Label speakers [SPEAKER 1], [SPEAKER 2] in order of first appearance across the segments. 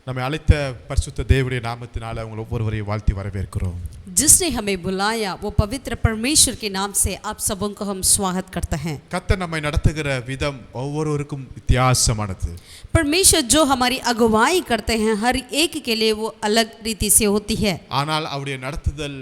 [SPEAKER 1] நம்மை அழைத்த பரிசுத்த தேவனுடைய நாமத்தினால உங்கள் ஒவ்வொருவரையும் வாழ்த்தி வரவேற்கிறோம்.
[SPEAKER 2] जिसने हमें बुलाया वो पवित्र परमेश्वर के नाम से आप सबों को हम स्वागत करते हैं.
[SPEAKER 1] கர்த்தர் நம்மை நடத்துகிற விதம் ஒவ்வொருவருக்கும் வித்தியாசமானது.
[SPEAKER 2] परमेश्वर जो हमारी अगुवाई करते हैं हर एक के लिए वो अलग रीति से होती है.
[SPEAKER 1] ஆனால் அவருடைய நடத்துதல்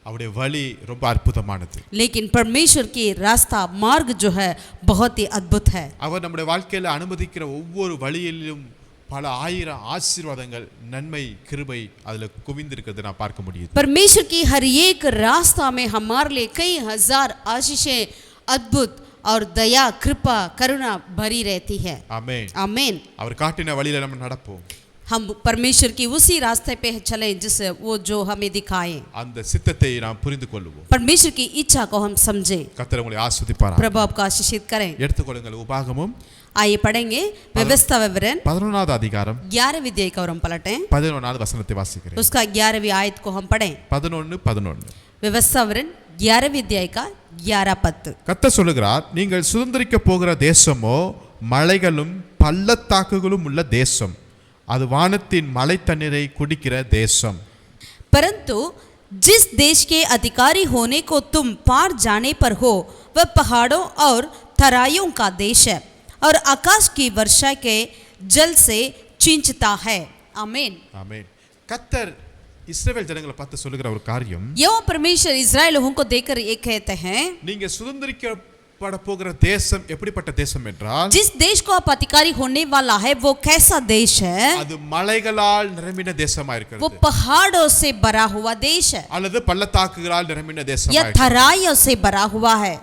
[SPEAKER 1] அவருடைய வழி ரொம்ப அற்புதமானது.
[SPEAKER 2] लेकिन परमेश्वर की रास्ता मार्ग जो है बहुत ही अद्भुत है.
[SPEAKER 1] அவர் நம்முடைய வாழ்க்கையில அனுமதிக்கிற ஒவ்வொரு வழியிலும் பல ஆயிரம் ஆசீர்வாதங்கள் நன்மை கிருபை அதுல குவிந்திருக்கிறது நான் பார்க்க முடியுது.
[SPEAKER 2] परमेश्वर की हर एक रास्ता में हमारे लिए कई हजार आशीषें अद्भुत और दया कृपा करुणा भरी रहती है.
[SPEAKER 1] ஆமென்.
[SPEAKER 2] आमीन.
[SPEAKER 1] அவர் காட்டின வழியில நம்ம நடப்போம்.
[SPEAKER 2] हम परमेश्वर की उसी रास्ते पे चलें जिस वो जो हमें दिखाए.
[SPEAKER 1] அந்த சித்தத்தை நாம் புரிந்து கொள்வோம்.
[SPEAKER 2] परमेश्वर की इच्छा को हम समझें.
[SPEAKER 1] கர்த்தர் உங்களை ஆசீர்வதிப்பாராக.
[SPEAKER 2] प्रभु आपको आशीषित करें.
[SPEAKER 1] எடுத்துக்கொள்ளுங்கள் உபாகமம்.
[SPEAKER 2] आइए पढ़ेंगे व्यवस्था विवरण
[SPEAKER 1] 11வது அதிகாரம்
[SPEAKER 2] 11वीं अध्याय को हम पलटें.
[SPEAKER 1] 11வது वசனத்தை வாசிக்கிறேன்.
[SPEAKER 2] उसका 11वीं आयत को हम पढ़ें.
[SPEAKER 1] 11
[SPEAKER 2] व्यवस्था विवरण 11वीं अध्याय का 11 पद.
[SPEAKER 1] கர்த்தர் சொல்லுகிறார், நீங்கள் சுதந்தரிக்க போகிற தேசமோ மலைகளும் பள்ளத்தாக்குகளும் உள்ள தேசம், அது வானத்தின் மலை தண்ணீரை குடிக்கிற தேசம்.
[SPEAKER 2] परंतु जिस देश के अधिकारी होने को तुम पार जाने पर हो वह पहाड़ों और तराइयों का देश है और आकाश की वर्षा के जल से चिंचता है. आमीन.
[SPEAKER 1] ஆமென். கர்த்தர் இஸ்ரவேல் ஜனங்களை பார்த்து சொல்லுகிற ஒரு காரியம்,
[SPEAKER 2] यहोवा परमेश्वर इस्राएल लोगों को देखकर ये कहते हैं,
[SPEAKER 1] நீங்க சுதந்தரிக்கப்பட போகிற தேசம் எப்படிப்பட்ட தேசம் என்றால்,
[SPEAKER 2] जिस देश को आप अधिकारी होने वाला है वो कैसा देश है?
[SPEAKER 1] அது மலைகளால் நிரம்பின தேசமா
[SPEAKER 2] वो
[SPEAKER 1] இருக்கிறது,
[SPEAKER 2] पहाड़ों से भरा हुआ देश है
[SPEAKER 1] அல்லது பள்ளத்தாக்குகளால் நிரம்பின தேசமா
[SPEAKER 2] या
[SPEAKER 1] இருக்கிறது.
[SPEAKER 2] थराइयों से भरा हुआ है.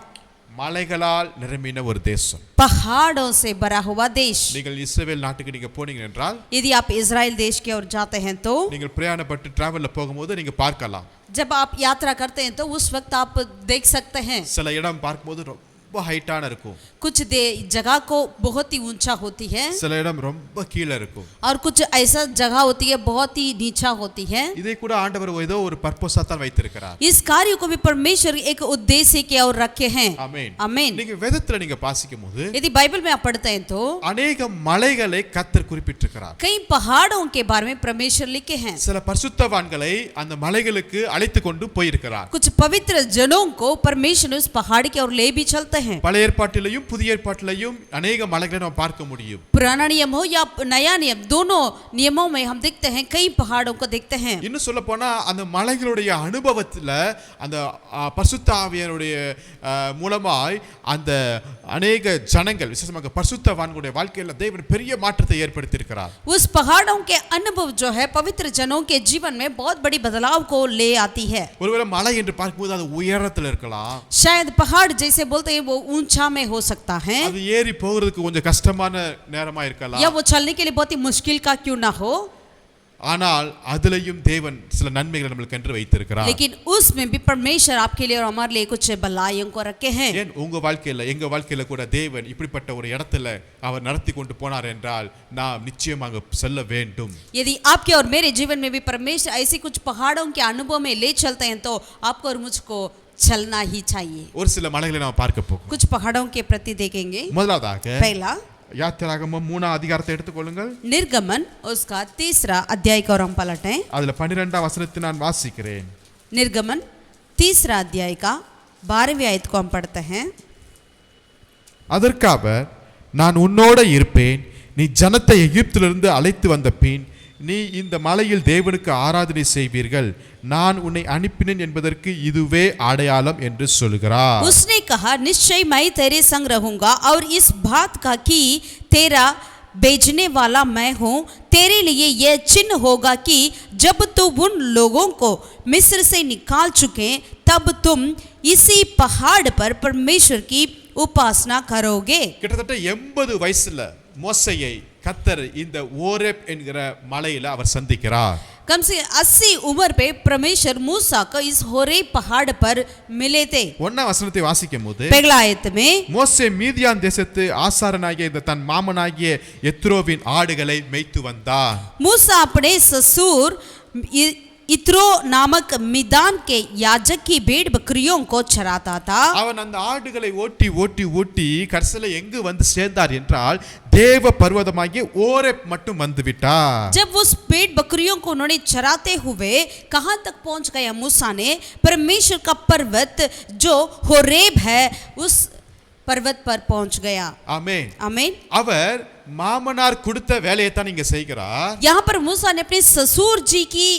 [SPEAKER 1] மலைகளால் நிரம்பின ஒரு தேசம்.
[SPEAKER 2] पहाड़ों से भरा हुआ देश.
[SPEAKER 1] நீங்கள் இஸ்ரவேல் நாட்டுக்கு நீங்க போனீங்க என்றால்,
[SPEAKER 2] यदि आप इजराइल देश की ओर जाते हैं तो
[SPEAKER 1] நீங்கள் பிரயாணப்பட்டு டிராவல்ல போகும்போது நீங்க பார்க்கலாம்,
[SPEAKER 2] जब आप यात्रा करते हैं तो उस वक्त आप देख सकते हैं
[SPEAKER 1] சில இடம் பார்க்கும்போது ரொம்ப ஹைட்டான இருக்கும்,
[SPEAKER 2] कुछ जगह को बहुत ही ऊंचा होती है
[SPEAKER 1] சில இடம் ரொம்ப கீழே இருக்கும்,
[SPEAKER 2] और कुछ ऐसा जगह होती है बहुत ही नीचा होती है.
[SPEAKER 1] இதை கூட ஆண்டவர் ஏதோ ஒரு பர்பஸா தான் வைத்திருக்கிறார்.
[SPEAKER 2] इस कार्य को भी परमेश्वर एक उद्देश्य की ओर रखे हैं.
[SPEAKER 1] ஆமென்.
[SPEAKER 2] आमीन.
[SPEAKER 1] நீங்க வேதத்துல நீங்க வாசிக்கும்போது
[SPEAKER 2] यदि बाइबल में आप पढ़ते हैं तो
[SPEAKER 1] அநேக மலைகளை கர்த்தர் குறிப்பிட்டிருக்கிறார்.
[SPEAKER 2] कई पहाड़ों के बारे में परमेश्वर लिखे हैं.
[SPEAKER 1] சில பரிசுத்தவான்களை அந்த மலைகளுக்கு அழைத்து கொண்டு போயிருக்கிறார்.
[SPEAKER 2] कुछ पवित्र जनों को परमेश्वर उस पहाड़ की ओर ले भी चलते हैं.
[SPEAKER 1] பழைய ஏற்பாட்டிலையும் புதிய ஏற்பாட்டிலையும் அநேக மலைகளை நாம் பார்க்க முடியும்.
[SPEAKER 2] पुराना नियम हो या नया नियम दोनों नियमों में हम देखते हैं कई पहाड़ों को देखते हैं.
[SPEAKER 1] இன்னும் சொல்ல போனா அந்த மலைகளுடைய அனுபவத்துல அந்த பரிசுத்த ஆவியாருடைய மூலமாய் அந்த அநேக ஜனங்கள் விசேஷமாக பரிசுத்தவான்களுடைய வாழ்க்கையில தேவன் பெரிய மாற்றத்தை ஏற்படுத்தி இருக்கிறார்.
[SPEAKER 2] उस पहाड़ों के अनुभव जो है पवित्र जनों के जीवन में बहुत बड़ी बदलाव को ले आती है.
[SPEAKER 1] ஒருவேளை மலை என்று பார்க்கும்போது அது உயரத்துல இருக்கலாம்,
[SPEAKER 2] शायद पहाड़ जैसे बोलते हैं वो ऊंचा में हो सकता है
[SPEAKER 1] அது ஏறி போகிறதுக்கு கொஞ்சம் கஷ்டமான நேரமா இருக்கலாம்,
[SPEAKER 2] या वो चलने के लिए बहुत ही मुश्किल का क्यों ना हो,
[SPEAKER 1] ஆனால் அதுலயும் தேவன் சில நன்மைகளை நம்மளுக்கு என்று வைத்திருக்கிறார்.
[SPEAKER 2] लेकिन उसमें भी परमेश्वर आपके लिए और हमारे लिए कुछ भलाइयों को रखे हैं.
[SPEAKER 1] ஏன் உங்க வாழ்க்கையில எங்க வாழ்க்கையில கூட தேவன் இப்படிப்பட்ட ஒரு இடத்துல அவர் நடத்தி கொண்டு போனார் என்றால் நாம் நிச்சயமாக செல்ல வேண்டும்.
[SPEAKER 2] यदि आपके और मेरे जीवन में भी परमेश्वर ऐसी कुछ पहाड़ों के अनुभव में ले चलते हैं तो आपको और मुझको चलना ही चाहिए.
[SPEAKER 1] ஒரு சில மலைகளை நாம் பார்க்க போகிறோம்.
[SPEAKER 2] कुछ पहाड़ों के प्रति देखेंगे.
[SPEAKER 1] முதலாவதாக
[SPEAKER 2] पहला
[SPEAKER 1] யாத்திராகமம் 3ஆம் அதிகாரத்தை எடுத்துக்கொள்ளுங்கள்.
[SPEAKER 2] निर्गमन उसका 3रा अध्याय को हम पलटें.
[SPEAKER 1] அதுல 12ஆம் வசனத்தை நான் வாசிக்கிறேன்.
[SPEAKER 2] निर्गमन 3रा अध्याय का 12वीं आयत को हम पढ़ते हैं.
[SPEAKER 1] அதற்கு அவர், நான் உன்னோட இருப்பேன், நீ ஜனத்தை எகிப்திலிருந்து அழைத்து வந்த பின் நீ இந்த மலையில் தேவனுக்கு ஆராதனை செய்வீர்கள், நான் உன்னை அனுப்பினேன் என்பதற்கு இதுவே அடையாளம் என்று சொல்கிறார்.
[SPEAKER 2] उसने कहा, निश्चय मैं तेरे संग रहूंगा और इस बात का कि तेरा भेजने वाला मैं हूँ. तेरे लिए यह चिन्ह होगा कि जब तू उन लोगों को मिस्र से निकाल चुके तब तुम इसी पहाड़ पर परमेश्वर की उपासना करोगे.
[SPEAKER 1] கிட்டத்தட்ட 80 வயசுல மோசேயை கர்த்தர் இந்த ஓரேப் என்கிற மலையில அவர் சந்திக்கிறார்.
[SPEAKER 2] कम से 80 उम्र पे परमेश्वर मूसा को इस होरेब पहाड़ पर मिले थे.
[SPEAKER 1] 1ஆம் வசனத்தை வாசிக்கும்போது,
[SPEAKER 2] पहला आयत में
[SPEAKER 1] மோசே மீதியான் தேசத்து ஆசாரனாகிய இந்த தன் மாமனாகிய எத்ரோவின் ஆடுகளை மேய்த்து வந்தார்.
[SPEAKER 2] मूसा अपने ससुर इत्रो नामक मिदान के याजक की भेड़ बकरियों को चराता था।
[SPEAKER 1] அவன் அந்த ஆடுகளை ஓட்டி ஓட்டி ஓட்டி கடைசில எங்கு வந்து சேர்ந்தார் என்றால் தேவ பர்வதமாகிய ஓரேப் மட்டும் வந்து விட்டார்.
[SPEAKER 2] जब उस भेड़ बकरियों को उन्होंने चराते हुए कहां तक पहुंच गया मूसा ने? परमेश्वर का पर्वत जो होरेब है उस पर्वत पर पहुंच गया।
[SPEAKER 1] ஆமென்.
[SPEAKER 2] आमीन।
[SPEAKER 1] அவர் மாமனார் கொடுத்த வேலையை தான் இங்க செய்கிறார்.
[SPEAKER 2] यहाँ पर मूसा ने अपने ससुर जी की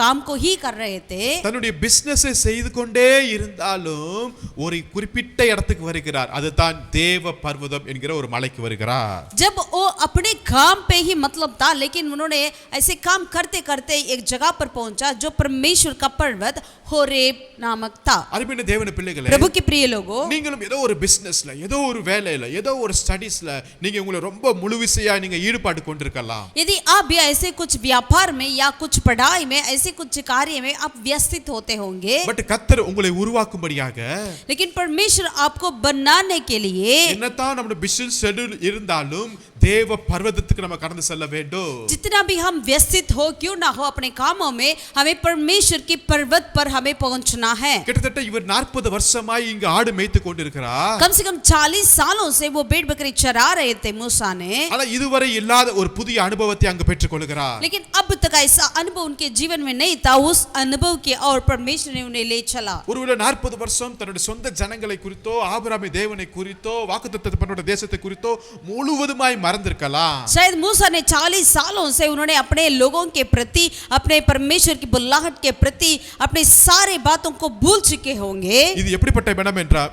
[SPEAKER 2] काम को ही कर रहे थे।
[SPEAKER 1] தன்னுடைய பிசினஸை செய்து கொண்டே இருந்தாலும் ஒரு குறிப்பிட்ட இடத்துக்கு வருகிறார். அதுதான் தேவ பர்வதம் என்கிற ஒரு மலைக்கு வருகிறார்.
[SPEAKER 2] जब वो अपने काम पे ही मतलब था, लेकिन उन्होंने ऐसे काम करते करते एक जगह पर पहुंचा जो परमेश्वर का पर्वत होरेब नामक था।
[SPEAKER 1] அருமையான தேவனுடைய பிள்ளைகளே,
[SPEAKER 2] प्रभु के प्रिय लोगों,
[SPEAKER 1] நீங்களும் ஏதோ ஒரு பிசினஸ்ல, ஏதோ ஒரு வேலையில, ஏதோ ஒரு ஸ்டடீஸ்ல நீங்க உங்களை ரொம்ப முழுவிசையா நீங்க ஈடுபாடு கொண்டிருக்கலாம்.
[SPEAKER 2] यदि आप भी ऐसे कुछ व्यापार में या कुछ पढ़ाई में, ऐसे कुछ कार्य में आप व्यस्तित होते होंगे,
[SPEAKER 1] பட் கர்த்தர் உங்களை உருவாக்கும்படியாக,
[SPEAKER 2] लेकिन परमेश्वर आपको बनाने के लिए
[SPEAKER 1] என்னதான் நம்முடைய பிசினஸ் ஷெட்யூல் இருந்தாலும் தேவ பர்வதத்துக்கு நம்ம கடந்து செல்ல வேண்டும்.
[SPEAKER 2] जितना भी हम व्यस्तित हो क्यों ना हो अपने कामों में, हमें परमेश्वर के पर्वत पर हमें पहुंचना है।
[SPEAKER 1] கிட்டத்தட்ட இவர் 40 வருஷமாய் இங்க ஆடு மேய்த்து கொண்டிருக்கிறார்.
[SPEAKER 2] कम से कम 40 सालों से वो भेड़ बकरी चरा रहे थे मूसा ने,
[SPEAKER 1] ஆனா இதுவரை இல்லாத ஒரு புதிய அனுபவத்தை அங்க பெற்றுக்கொள்கிறார்.
[SPEAKER 2] लेकिन अब तक ऐसा अनुभव उनके जीवन में नहीं था। उस अनुभव के और परमेश्वर ने उन्हें ले चला।
[SPEAKER 1] ஒருவேளை 40 வருஷம் தன்னுடைய சொந்த ஜனங்களை குறித்தோ, ஆபிரகாமின் தேவனை குறித்தோ, வாக்குத்தத்தம் பண்ணப்பட்ட தேசத்தை குறித்தோ முழுவதுமாய் மறந்திருக்கலாம்.
[SPEAKER 2] शायद मूसा ने 40 सालों से उन्होंने अपने लोगों के प्रति, अपने परमेश्वर की बुलाहट के प्रति अपने सारे बातों को भूल चुके होंगे।
[SPEAKER 1] இது எப்படிப்பட்ட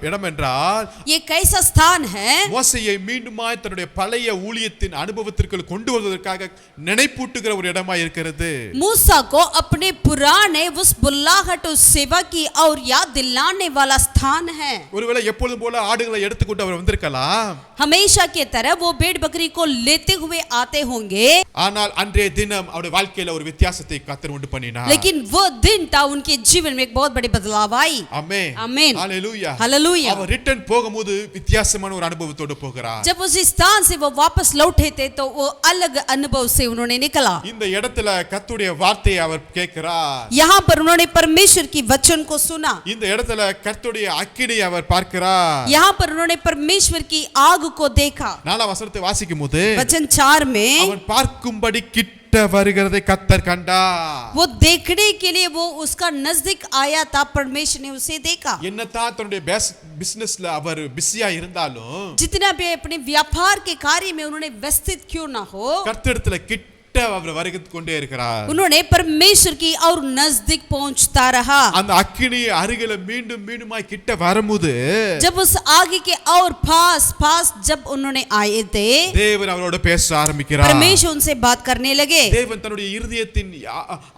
[SPEAKER 1] இடம் என்றால்
[SPEAKER 2] ये कैसा स्थान है?
[SPEAKER 1] மோசேயை மீண்டுமாய் தன்னுடைய பழைய ஊழியத்தின் அனுபவத்திற்குள் கொண்டு வருவதற்காக நினைப்பூட்டுகிற ஒரு இடமா இருக்கிறது.
[SPEAKER 2] मूसा को अपने पुराने उस बुलाहट, उस सेवा की और याद दिलाने वाला स्थान है।
[SPEAKER 1] ஒருவேளை எப்பொழுதும் போல ஆடுகளை எடுத்துக்கொண்டு அவர் வந்திருக்கலாம்.
[SPEAKER 2] हमेशा की तरह वो भेड़ बकरी को लेते हुए आते होंगे,
[SPEAKER 1] ஆனால் அன்றைய தினம் அவருடைய வாழ்க்கையில ஒரு வித்தியாசத்தை கர்த்தர் உண்டு பண்ணினார்.
[SPEAKER 2] लेकिन वो दिन था उनके जीवन में एक बहुत बड़ी बदलाव आई।
[SPEAKER 1] ஆமென்.
[SPEAKER 2] आमीन।
[SPEAKER 1] ஹalleluya.
[SPEAKER 2] हालेलुया।
[SPEAKER 1] அவர் ரிட்டர்ன் போகும்போது வித்தியாசமான ஒரு அனுபவத்தோடு போகிறார்.
[SPEAKER 2] जब उस स्थान से वो वापस लौटे थे तो वो अलग अनुभव से उन्होंने निकला।
[SPEAKER 1] இந்த இடத்துல கர்த்தருடைய வார்த்தையை அவர் கேட்கிறார்.
[SPEAKER 2] यहाँ पर उन्होंने परमेश्वर की वचन को सुना।
[SPEAKER 1] இந்த இடத்துல கர்த்தருடைய அக்கினியை அவர் பார்க்கிறார்.
[SPEAKER 2] यहाँ पर उन्होंने परमेश्वर की आग को देखा।
[SPEAKER 1] 4 வசனத்தை வாசிக்கும்போது
[SPEAKER 2] वचन 4 में
[SPEAKER 1] அவன் பார்க்கும்படி கிட்ட வருகிறதை கர்த்தர் கண்டார்.
[SPEAKER 2] वो देखने के लिए वो उसका नजदीक आया था, परमेश्वर ने उसे देखा।
[SPEAKER 1] என்னதான் தன்னுடைய பிசினஸ்ல அவர் பிஸியா இருந்தாலும்
[SPEAKER 2] जितना भी अपने व्यापार के कार्य में उन्होंने व्यस्तित क्यों ना हो,
[SPEAKER 1] கர்த்தரிடத்துல கிட்ட அவர் வருகை கொண்டே இருக்கிறார்.
[SPEAKER 2] उन्होंने परमेश्वर की और नजदीक पहुंचता रहा।
[SPEAKER 1] அந்த அக்கினி அருகில மீண்டும் மீண்டுமாய் கிட்ட வரும்போது
[SPEAKER 2] जब उस आगे के और पास पास जब उन्होंने आए थे,
[SPEAKER 1] தேவன் அவரோட பேச ஆரம்பிக்கிறார்.
[SPEAKER 2] परमेश्वर उनसे बात करने लगे।
[SPEAKER 1] தேவன் தன்னுடைய இருதயத்தின்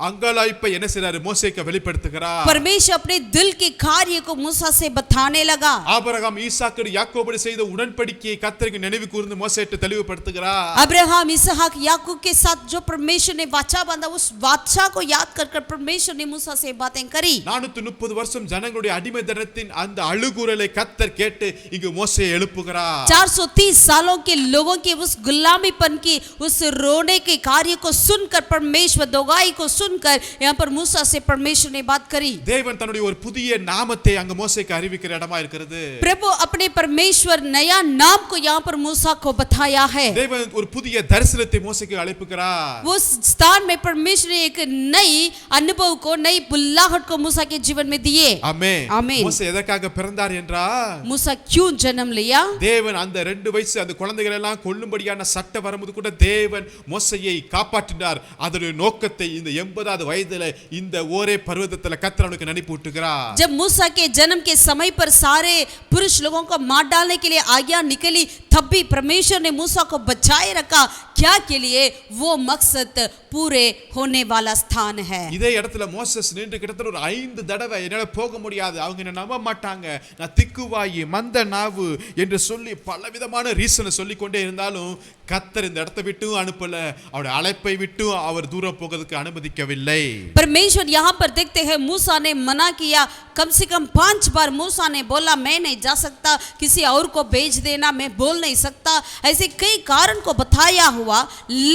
[SPEAKER 1] அங்கலாய்ப்பை என்ன செய்றாரு? மோசேக்கு வெளிப்படுத்துகிறார்.
[SPEAKER 2] परमेश्वर अपने दिल के कार्य को मूसा से बताने लगा।
[SPEAKER 1] ஆபிரகாம் ஈசாக்கு யாக்கோபோடு செய்த உடன்படிக்கையை கர்த்தருக்கு நினைவு கூர்ந்து மோசேட்டு தெளிவுபடுத்துகிறார்.
[SPEAKER 2] अब्राहम, इसहाक, याकूब के साथ जो परमेश्वर ने वाचा बांधा, उस वाचा को याद कर परमेश्वर ने मूसा से बातें करी।
[SPEAKER 1] 430 வருஷம் ஜனங்களுடைய அடிமைத்தனத்தின் அந்த அழுகுரலை கர்த்தர் கேட்டு இங்கு மோசேயை எழுப்புகிறார்.
[SPEAKER 2] 430 सालों के लोगों के उस गुलामीपन की, उस रोने के कार्य को सुनकर, परमेश्वर दोगाई को सुनकर यहाँ पर मूसा से परमेश्वर ने बात करी।
[SPEAKER 1] தேவன் தன்னுடைய ஒரு புதிய நாமத்தை அங்க மோசேக்கு அறிவிக்கிற இடமா இருக்கிறது.
[SPEAKER 2] प्रभु अपने परमेश्वर नया नाम को यहाँ पर मूसा को बताया है।
[SPEAKER 1] தேவன் ஒரு புதிய தரிசனத்தை மோசேக்கு அழைப்புகிறார்.
[SPEAKER 2] उस स्थान में परमेश्वर ने एक नई अनुभव को, नई बुल्लाहट को मूसा के जीवन में दिए।
[SPEAKER 1] ஆமென்.
[SPEAKER 2] ஆமென்।
[SPEAKER 1] மோசே எதற்காக பிறந்தார் என்றால்
[SPEAKER 2] मूसा क्यों जन्म लिया?
[SPEAKER 1] தேவன் அந்த 2 வயசு அந்த குழந்தைகளை எல்லாம் கொல்லும்படியான சட்டம் வரும்போது கூட தேவன் மோசேயை காப்பாற்றினார். அதனுடைய நோக்கத்தை இந்த 80வது வயதில இந்த ஓரே பர்வதத்துல கர்த்தர் அவனுக்கு நினைப்பூட்டுகிறார்.
[SPEAKER 2] जब मूसा के जन्म के समय पर सारे पुरुष लोगों को मार डालने के लिए आज्ञा निकली, तब भी परमेश्वर ने मूसा को बचाए रखा। क्या के लिए? वो मकसद पूरे होने वाला स्थान है।
[SPEAKER 1] இதே இடத்துல மோசஸ் நின்று கிட்டத்தட்ட ஒரு 5 தடவை என்னால போக முடியாது, அவங்க என்ன நம்ப மாட்டாங்க, நான் திக்குவாயி மந்த நாவு என்று சொல்லி பலவிதமான ரீசனை சொல்லிக் கொண்டே இருந்தாலும் கர்த்தர் இந்த இடத்தை விட்டு அனுப்பல, அவருடைய அழைப்பை விட்டு அவர் தூரம் போகிறதுக்கு அனுமதிக்கவில்லை.
[SPEAKER 2] परमेश्वर यहाँ पर देखते हैं मूसा ने मना किया, कम से कम 5 बार मूसा ने बोला मैं नहीं जा सकता, किसी और को भेज देना, मैं बोल नहीं सकता, ऐसे कई कारण को बताया हुआ,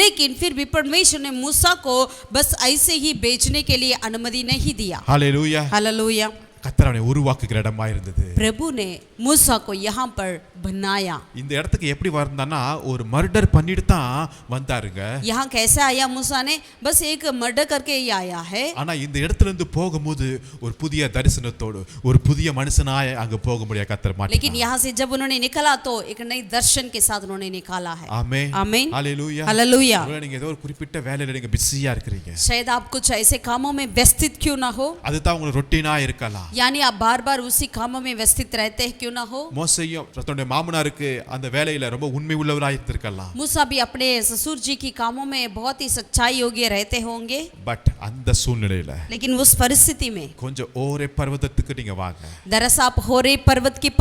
[SPEAKER 2] लेकिन फिर भी परमेश्वर ने मूसा को बस ऐसे ही भेजने के लिए अनुमति नहीं दिया।
[SPEAKER 1] ஹalleluya.
[SPEAKER 2] हालेलुया।
[SPEAKER 1] கர்த்தர் அவனை உருவாக்குகிற இடமா இருந்தது.
[SPEAKER 2] प्रभु ने मूसा को यहाँ पर बनाया।
[SPEAKER 1] இந்த இடத்துக்கு எப்படி வந்தானா ஒரு மர்டர் பண்ணிட்டு தான் வந்தாருங்க.
[SPEAKER 2] यहाँ कैसे आया मूसा ने? बस एक मर्डर करके ही आया है।
[SPEAKER 1] ஆனா இந்த இடத்துல இருந்து போகும்போது ஒரு புதிய தரிசனத்தோடு ஒரு புதிய மனுஷனாய் அங்க போக முடிய கர்த்தர் மாட்டார்.
[SPEAKER 2] लेकिन यहाँ से जब उन्होंने निकला तो एक नई दर्शन के साथ उन्होंने निकाला है।
[SPEAKER 1] ஆமென்.
[SPEAKER 2] आमीन।
[SPEAKER 1] ஹalleluya.
[SPEAKER 2] हालेलुया।
[SPEAKER 1] நீங்க ஏதோ ஒரு குறிப்பிட்ட வேலையில நீங்க பிஸியா இருக்கீங்க.
[SPEAKER 2] शायद आप कुछ ऐसे कामों में व्यस्तित क्यों ना हो,
[SPEAKER 1] அதுதான் உங்களுக்கு ரொட்டீனா இருக்கலாம்.
[SPEAKER 2] यानी आप बार बार उसी कामों में व्यस्तित रहते हैं क्यों ना हो।
[SPEAKER 1] மோசேயும் தன்னுடைய மாமனாருக்கு அந்த வேலையில ரொம்ப உண்மை உள்ளவராய் இருந்திருக்கலாம்.
[SPEAKER 2] मूसा भी अपने ससुर जी की कामों में बहुत ही सच्चाई योग्य रहते होंगे,
[SPEAKER 1] பட் அந்த சூழ்நிலையில
[SPEAKER 2] लेकिन उस परिस्थिति में
[SPEAKER 1] கொஞ்சம் ஓரே பர்வதத்துக்கு நீங்க வாங்க.
[SPEAKER 2] दरअसल आप होरे पर्वत के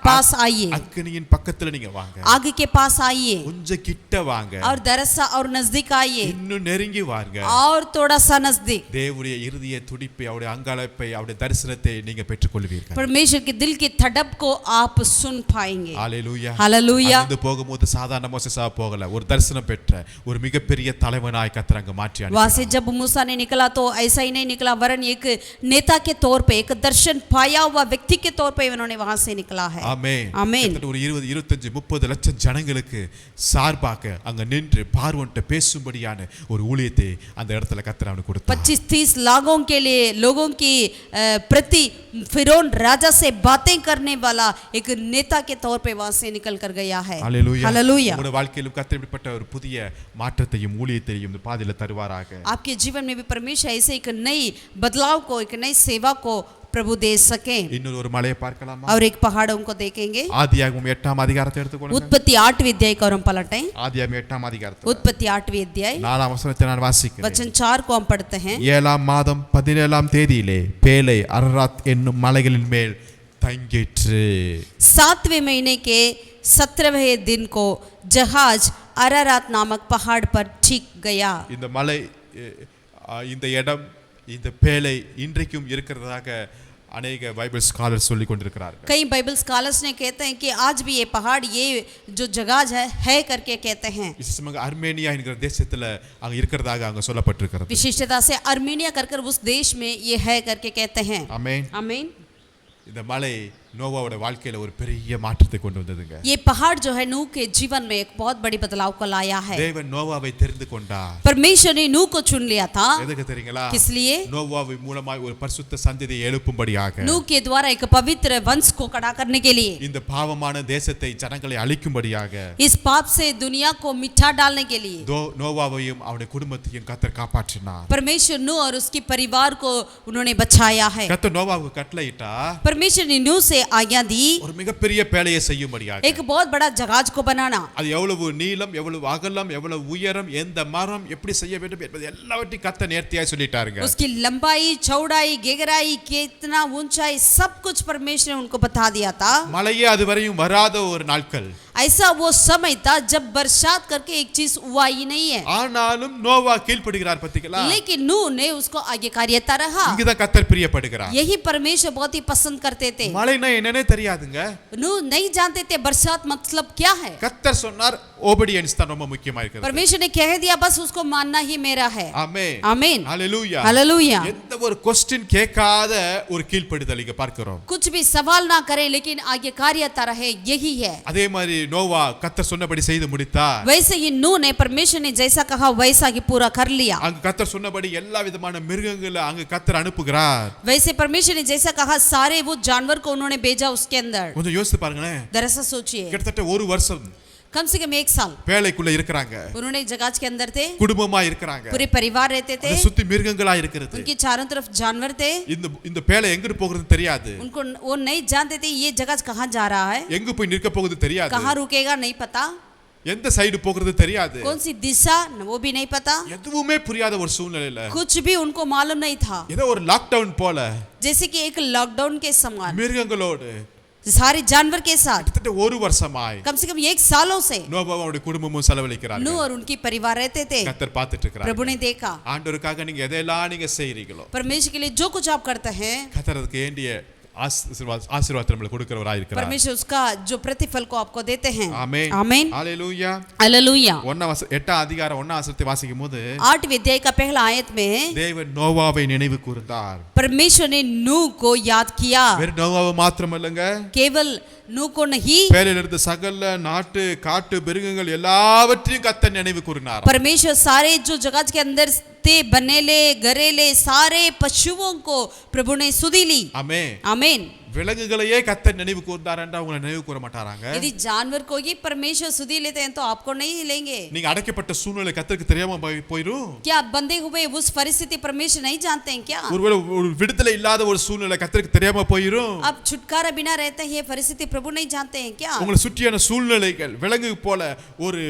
[SPEAKER 2] पास आइए,
[SPEAKER 1] அக்கினியின் பக்கத்துல நீங்க வாங்க.
[SPEAKER 2] आग के पास आइए
[SPEAKER 1] கொஞ்சம் கிட்ட வாங்க.
[SPEAKER 2] और दरअसल और नजदीक आइए
[SPEAKER 1] இன்னும் நெருங்கி வாங்க.
[SPEAKER 2] और थोड़ा सा नजदीक।
[SPEAKER 1] தேவனுடைய இருதய துடிப்பை அவருடைய அங்காளப்பை அவருடைய தரிசனத்தை நீங்க பெற்றுக்கொள்வீர்கள்.
[SPEAKER 2] परमेश्वर के दिल की धड़प को आप सुन पाएंगे।
[SPEAKER 1] ஹalleluya.
[SPEAKER 2] हालेलुया।
[SPEAKER 1] அங்க போகும்போது சாதாரண மோசேஸா போகல, ஒரு தரிசனம் பெற்ற ஒரு மிகப்பெரிய தலைவனாய் கர்த்தர் அங்க மாற்றி
[SPEAKER 2] वहां
[SPEAKER 1] அனுப்பினார்.
[SPEAKER 2] से जब मूसा ने निकला तो ऐसा ही नहीं निकला, वरन एक नेता के तौर पे, एक दर्शन पाया हुआ व्यक्ति के तौर पे उन्होंने वहां से निकला है।
[SPEAKER 1] ஆமென்.
[SPEAKER 2] ஆமென்।
[SPEAKER 1] கிட்டத்தட்ட ஒரு 20 25 30 லட்சம் ஜனங்களுக்கு சார்பாக அங்க நின்று பார்வோன்ட்ட பேசும்படியான ஒரு ஊழியத்தை அந்த இடத்துல கர்த்தர் அவனுக்கு கொடுத்தார்.
[SPEAKER 2] 25-30 लाखों के लिए लोगों की प्रति फिरौन राजा से बातें करने वाला एक नेता के तौर पे वहां से निकल कर गया है।
[SPEAKER 1] ஹalleluya.
[SPEAKER 2] हालेलुया।
[SPEAKER 1] உங்களுடைய வாழ்க்கையிலும் கர்த்தர் இப்படிப்பட்ட ஒரு புதிய மாற்றத்தையும் ஊழியத்தையும் இந்த பாதையில தருவாராக.
[SPEAKER 2] आपके जीवन में भी परमेश्वर ऐसे एक नई बदलाव को, एक नई सेवा को प्रभु दे सके।
[SPEAKER 1] இன்னொரு ஒரு மலையை பார்க்கலாமா?
[SPEAKER 2] और एक पहाड़ों को देखेंगे।
[SPEAKER 1] ஆதியாகமம் 8ஆம் அதிகாரத்தை எடுத்துக்கொள்ளுங்க.
[SPEAKER 2] उत्पत्ति 8वीं अध्याय को हम पलटें।
[SPEAKER 1] ஆதியாகமம் 8ஆம் அதிகாரத்தை
[SPEAKER 2] उत्पत्ति 8वीं अध्याय
[SPEAKER 1] 4ஆம் வசனத்தை நான் வாசிக்கிறேன்.
[SPEAKER 2] वचन 4 को हम पढ़ते हैं।
[SPEAKER 1] 7ஆம் மாதம் 17ஆம் தேதியிலே பேலை அரராத் என்னும் மலைகளின் மேல் தங்கிற்று.
[SPEAKER 2] 7वें महीने के 17वें दिन को जहाज अरारात नामक पहाड़ पर टिक गया।
[SPEAKER 1] இந்த மலை இந்த இடம் இந்த பேலை இன்றைக்கும் இருக்கிறதாக अनेक बाइबल स्कॉलर्स சொல்லிக் கொண்டிருக்கிறார்கள்.
[SPEAKER 2] कई बाइबल स्कॉलर्स ने कहते हैं कि आज भी ये पहाड़, ये जो जगह है करके कहते हैं।
[SPEAKER 1] விசேஷமாக அர்மேனியா என்கிற தேசத்துல அங்க இருக்கிறதாக அங்க சொல்லப்பட்டிருக்கிறது.
[SPEAKER 2] विशिष्टता से अर्मेनिया कर उस देश में ये है करके कहते हैं।
[SPEAKER 1] ஆமென்.
[SPEAKER 2] आमीन।
[SPEAKER 1] இந்த மலை நோவாவோட வாழ்க்கையில ஒரு பெரிய மாற்றத்தை கொண்டு வந்ததுங்க.
[SPEAKER 2] ये पहाड़ जो है नूह के जीवन में एक बहुत बड़ी बदलाव को लाया है।
[SPEAKER 1] தேவன் நோவாவை தெரிந்து கொண்டார்.
[SPEAKER 2] परमेश्वर ने नूह को चुन लिया था।
[SPEAKER 1] எதுக்கு தெரியுங்களா?
[SPEAKER 2] किस लिए?
[SPEAKER 1] நோவாவை மூலமாய் ஒரு பரிசுத்த சந்ததியை எழுப்பும்படியாக.
[SPEAKER 2] नूह के द्वारा एक पवित्र वंश को खड़ा करने के लिए,
[SPEAKER 1] இந்த பாவமான தேசத்தை ஜனங்களை அழிக்கும்படியாக.
[SPEAKER 2] इस पाप से दुनिया को मिटा डालने के लिए
[SPEAKER 1] நோவாவையும் அவனுடைய குடும்பத்தையும் கர்த்தர் காப்பாற்றினார்.
[SPEAKER 2] परमेश्वर नूह और उसके परिवार को उन्होंने बचाया है।
[SPEAKER 1] கர்த்தர் நோவாவுக்கு கட்டளையிட்டா
[SPEAKER 2] परमेश्वर ने नूह से आज्ञा दी
[SPEAKER 1] ஒரு மிகப்பெரிய பேழையை செய்யும்படியாக.
[SPEAKER 2] एक बहुत बड़ा जहाज को बनाना।
[SPEAKER 1] அது எவ்வளவு நீளம், எவ்வளவு அகலம், எவ்வளவு உயரம், எந்த மரம் எப்படி செய்ய வேண்டும் என்பது எல்லாவற்றையும் கர்த்தர் நேர்த்தியாய் சொல்லிட்டாருங்க.
[SPEAKER 2] उसकी लंबाई, चौड़ाई, गहराई, कितना ऊंचाई, सब कुछ परमेश्वर ने उनको बता दिया था।
[SPEAKER 1] மழையே அதுவரையும் வராத ஒரு நாட்கள்.
[SPEAKER 2] ऐसा वो समय था जब बरसात करके एक चीज हुआ ही नहीं है,
[SPEAKER 1] ஆனாலும் நோவா கீழ்ப்படுகிறார் பத்திகளா?
[SPEAKER 2] लेकिन नूह ने उसको आज्ञाकारिता रहा।
[SPEAKER 1] இங்கதான் கர்த்தர் பிரியப்படுகிறார்.
[SPEAKER 2] यही परमेश्वर बहुत ही पसंद करते थे।
[SPEAKER 1] மழைனா என்னன்னே தெரியாதுங்க.
[SPEAKER 2] नूह नहीं जानते थे बरसात मतलब क्या है।
[SPEAKER 1] கர்த்தர் சொன்னார் obedience தான் ரொம்ப முக்கியமா இருக்குது.
[SPEAKER 2] परमेश्वर ने कह दिया बस उसको मानना ही मेरा है।
[SPEAKER 1] ஆமென்.
[SPEAKER 2] आमीन।
[SPEAKER 1] ஹalleluya.
[SPEAKER 2] हालेलुया।
[SPEAKER 1] எந்த ஒரு क्वेश्चन கேட்காத ஒரு கீழ்ப்படுதல் இங்க பார்க்கிறோம்.
[SPEAKER 2] कुछ भी सवाल ना करें लेकिन आज्ञाकारिता रहे, यही है।
[SPEAKER 1] அதே மாதிரி நோவா கர்த்தர் சொன்னபடி செய்து முடித்தார்.
[SPEAKER 2] वैसे ही नूह ने परमेश्वर ने जैसा कहा वैसा ही पूरा कर लिया।
[SPEAKER 1] அங்க கர்த்தர் சொன்னபடி எல்லா விதமான மிருகங்களை அங்க கர்த்தர் அனுப்புகிறார்.
[SPEAKER 2] वैसे परमेश्वर ने जैसा कहा सारे वो जानवर को उन्होंने भेजा उसके अंदर।
[SPEAKER 1] கொஞ்சம் யோசித்து பாருங்களேன்.
[SPEAKER 2] दरअसल सोचिए
[SPEAKER 1] கிட்டத்தட்ட ஒரு வருஷம்
[SPEAKER 2] कम से कम 1 साल
[SPEAKER 1] பேழைக்குள்ள இருக்கிறாங்க.
[SPEAKER 2] उन्होंने जहाज के अंदर थे,
[SPEAKER 1] குடும்பமா இருக்கிறாங்க.
[SPEAKER 2] पूरे परिवार रहते थे,
[SPEAKER 1] அதை சுத்தி மிருகங்களா இருக்கிறது.
[SPEAKER 2] उनकी चारों तरफ जानवर थे।
[SPEAKER 1] இந்த பேழை எங்க போகுதுன்னு தெரியாது.
[SPEAKER 2] उनको वो नहीं जानते थे ये जहाज कहाँ जा रहा है,
[SPEAKER 1] எங்க போய் நிற்க போகுது தெரியாது.
[SPEAKER 2] कहाँ रुकेगा नहीं पता,
[SPEAKER 1] எந்த சைடு போகிறது தெரியாது.
[SPEAKER 2] कौन सी दिशा वो भी नहीं पता,
[SPEAKER 1] எதுவுமே புரியாத ஒரு சூழ்நிலையில
[SPEAKER 2] कुछ भी उनको मालूम नहीं था।
[SPEAKER 1] ஏதோ ஒரு லாக்டவுன் போல
[SPEAKER 2] जैसे कि एक लॉकडाउन के समान
[SPEAKER 1] மிருகங்களோடு
[SPEAKER 2] सारे जानवर के साथ
[SPEAKER 1] கிட்டத்தட்ட ஒரு வருஷமாய்
[SPEAKER 2] कम से कम 1 सालों से
[SPEAKER 1] நோவாவும் அவருடைய குடும்பமும் செலவழிக்கிறாங்க.
[SPEAKER 2] नूह और उनकी परिवार रहते थे।
[SPEAKER 1] கர்த்தர் பார்த்துட்டு இருக்கிறார்.
[SPEAKER 2] प्रभु ने देखा
[SPEAKER 1] ஆண்டவருக்காக நீங்க எதெல்லாம் நீங்க செய்றீங்களோ
[SPEAKER 2] परमेश्वर के लिए जो कुछ आप करते हैं
[SPEAKER 1] கர்த்தர் அதுக்கு வேண்டிய ஆசீர்வாதத்தை நம்மளுக்கு கொடுக்கிறவராய் இருக்கிறார்.
[SPEAKER 2] परमेश्वर उसका जो प्रतिफल को आपको देते हैं.
[SPEAKER 1] ஆமென்.
[SPEAKER 2] आमीन.
[SPEAKER 1] ஹalleluya.
[SPEAKER 2] हालेलुया.
[SPEAKER 1] 8ஆம் அதிகாரம் 1ஆம் வசனத்தை வாசிக்கும்போது
[SPEAKER 2] 8वीं अध्याय का पहला आयत में
[SPEAKER 1] தேவன் நோவாவை நினைவு கூர்ந்தார்.
[SPEAKER 2] परमेश्वर ने नूह को याद किया.
[SPEAKER 1] வெறும் நோவாவை மாத்திரமல்லங்க,
[SPEAKER 2] केवल नूह को नहीं,
[SPEAKER 1] பேலில் இருந்த சகல நாட்டு காட்டு மிருகங்கள் எல்லாவற்றையும் கர்த்தர் நினைவு கூர்ந்தார்.
[SPEAKER 2] परमेश्वर सारे जो जगत के अंदर थे बनेले गरेले सारे पशुओं को प्रभु ने सुधी ली.
[SPEAKER 1] ஆமென்.
[SPEAKER 2] आमीन.
[SPEAKER 1] விலங்குகளையே கர்த்தர் நினைவு கூர்ந்தார் என்றா உங்களை நினைவு கூற மாட்டாராங்க.
[SPEAKER 2] यदि जानवर को ही परमेश्वर सुधी लेते हैं तो आपको नहीं लेंगे.
[SPEAKER 1] நீங்க அடைக்கப்பட்ட சூழ்நிலை கர்த்தருக்கு தெரியாம போயிரும்.
[SPEAKER 2] क्या आप बंधे हुए उस परिस्थिति परमेश्वर नहीं जानते हैं क्या?
[SPEAKER 1] ஒருவேளை ஒரு விடுதலை இல்லாத ஒரு சூழ்நிலை கர்த்தருக்கு தெரியாம போயிரும்.
[SPEAKER 2] अब छुटकारा बिना रहते हैं ये परिस्थिति प्रभु नहीं जानते हैं क्या?
[SPEAKER 1] உங்களை சுற்றியான சூழ்நிலைகள் விலங்கு போல ஒரு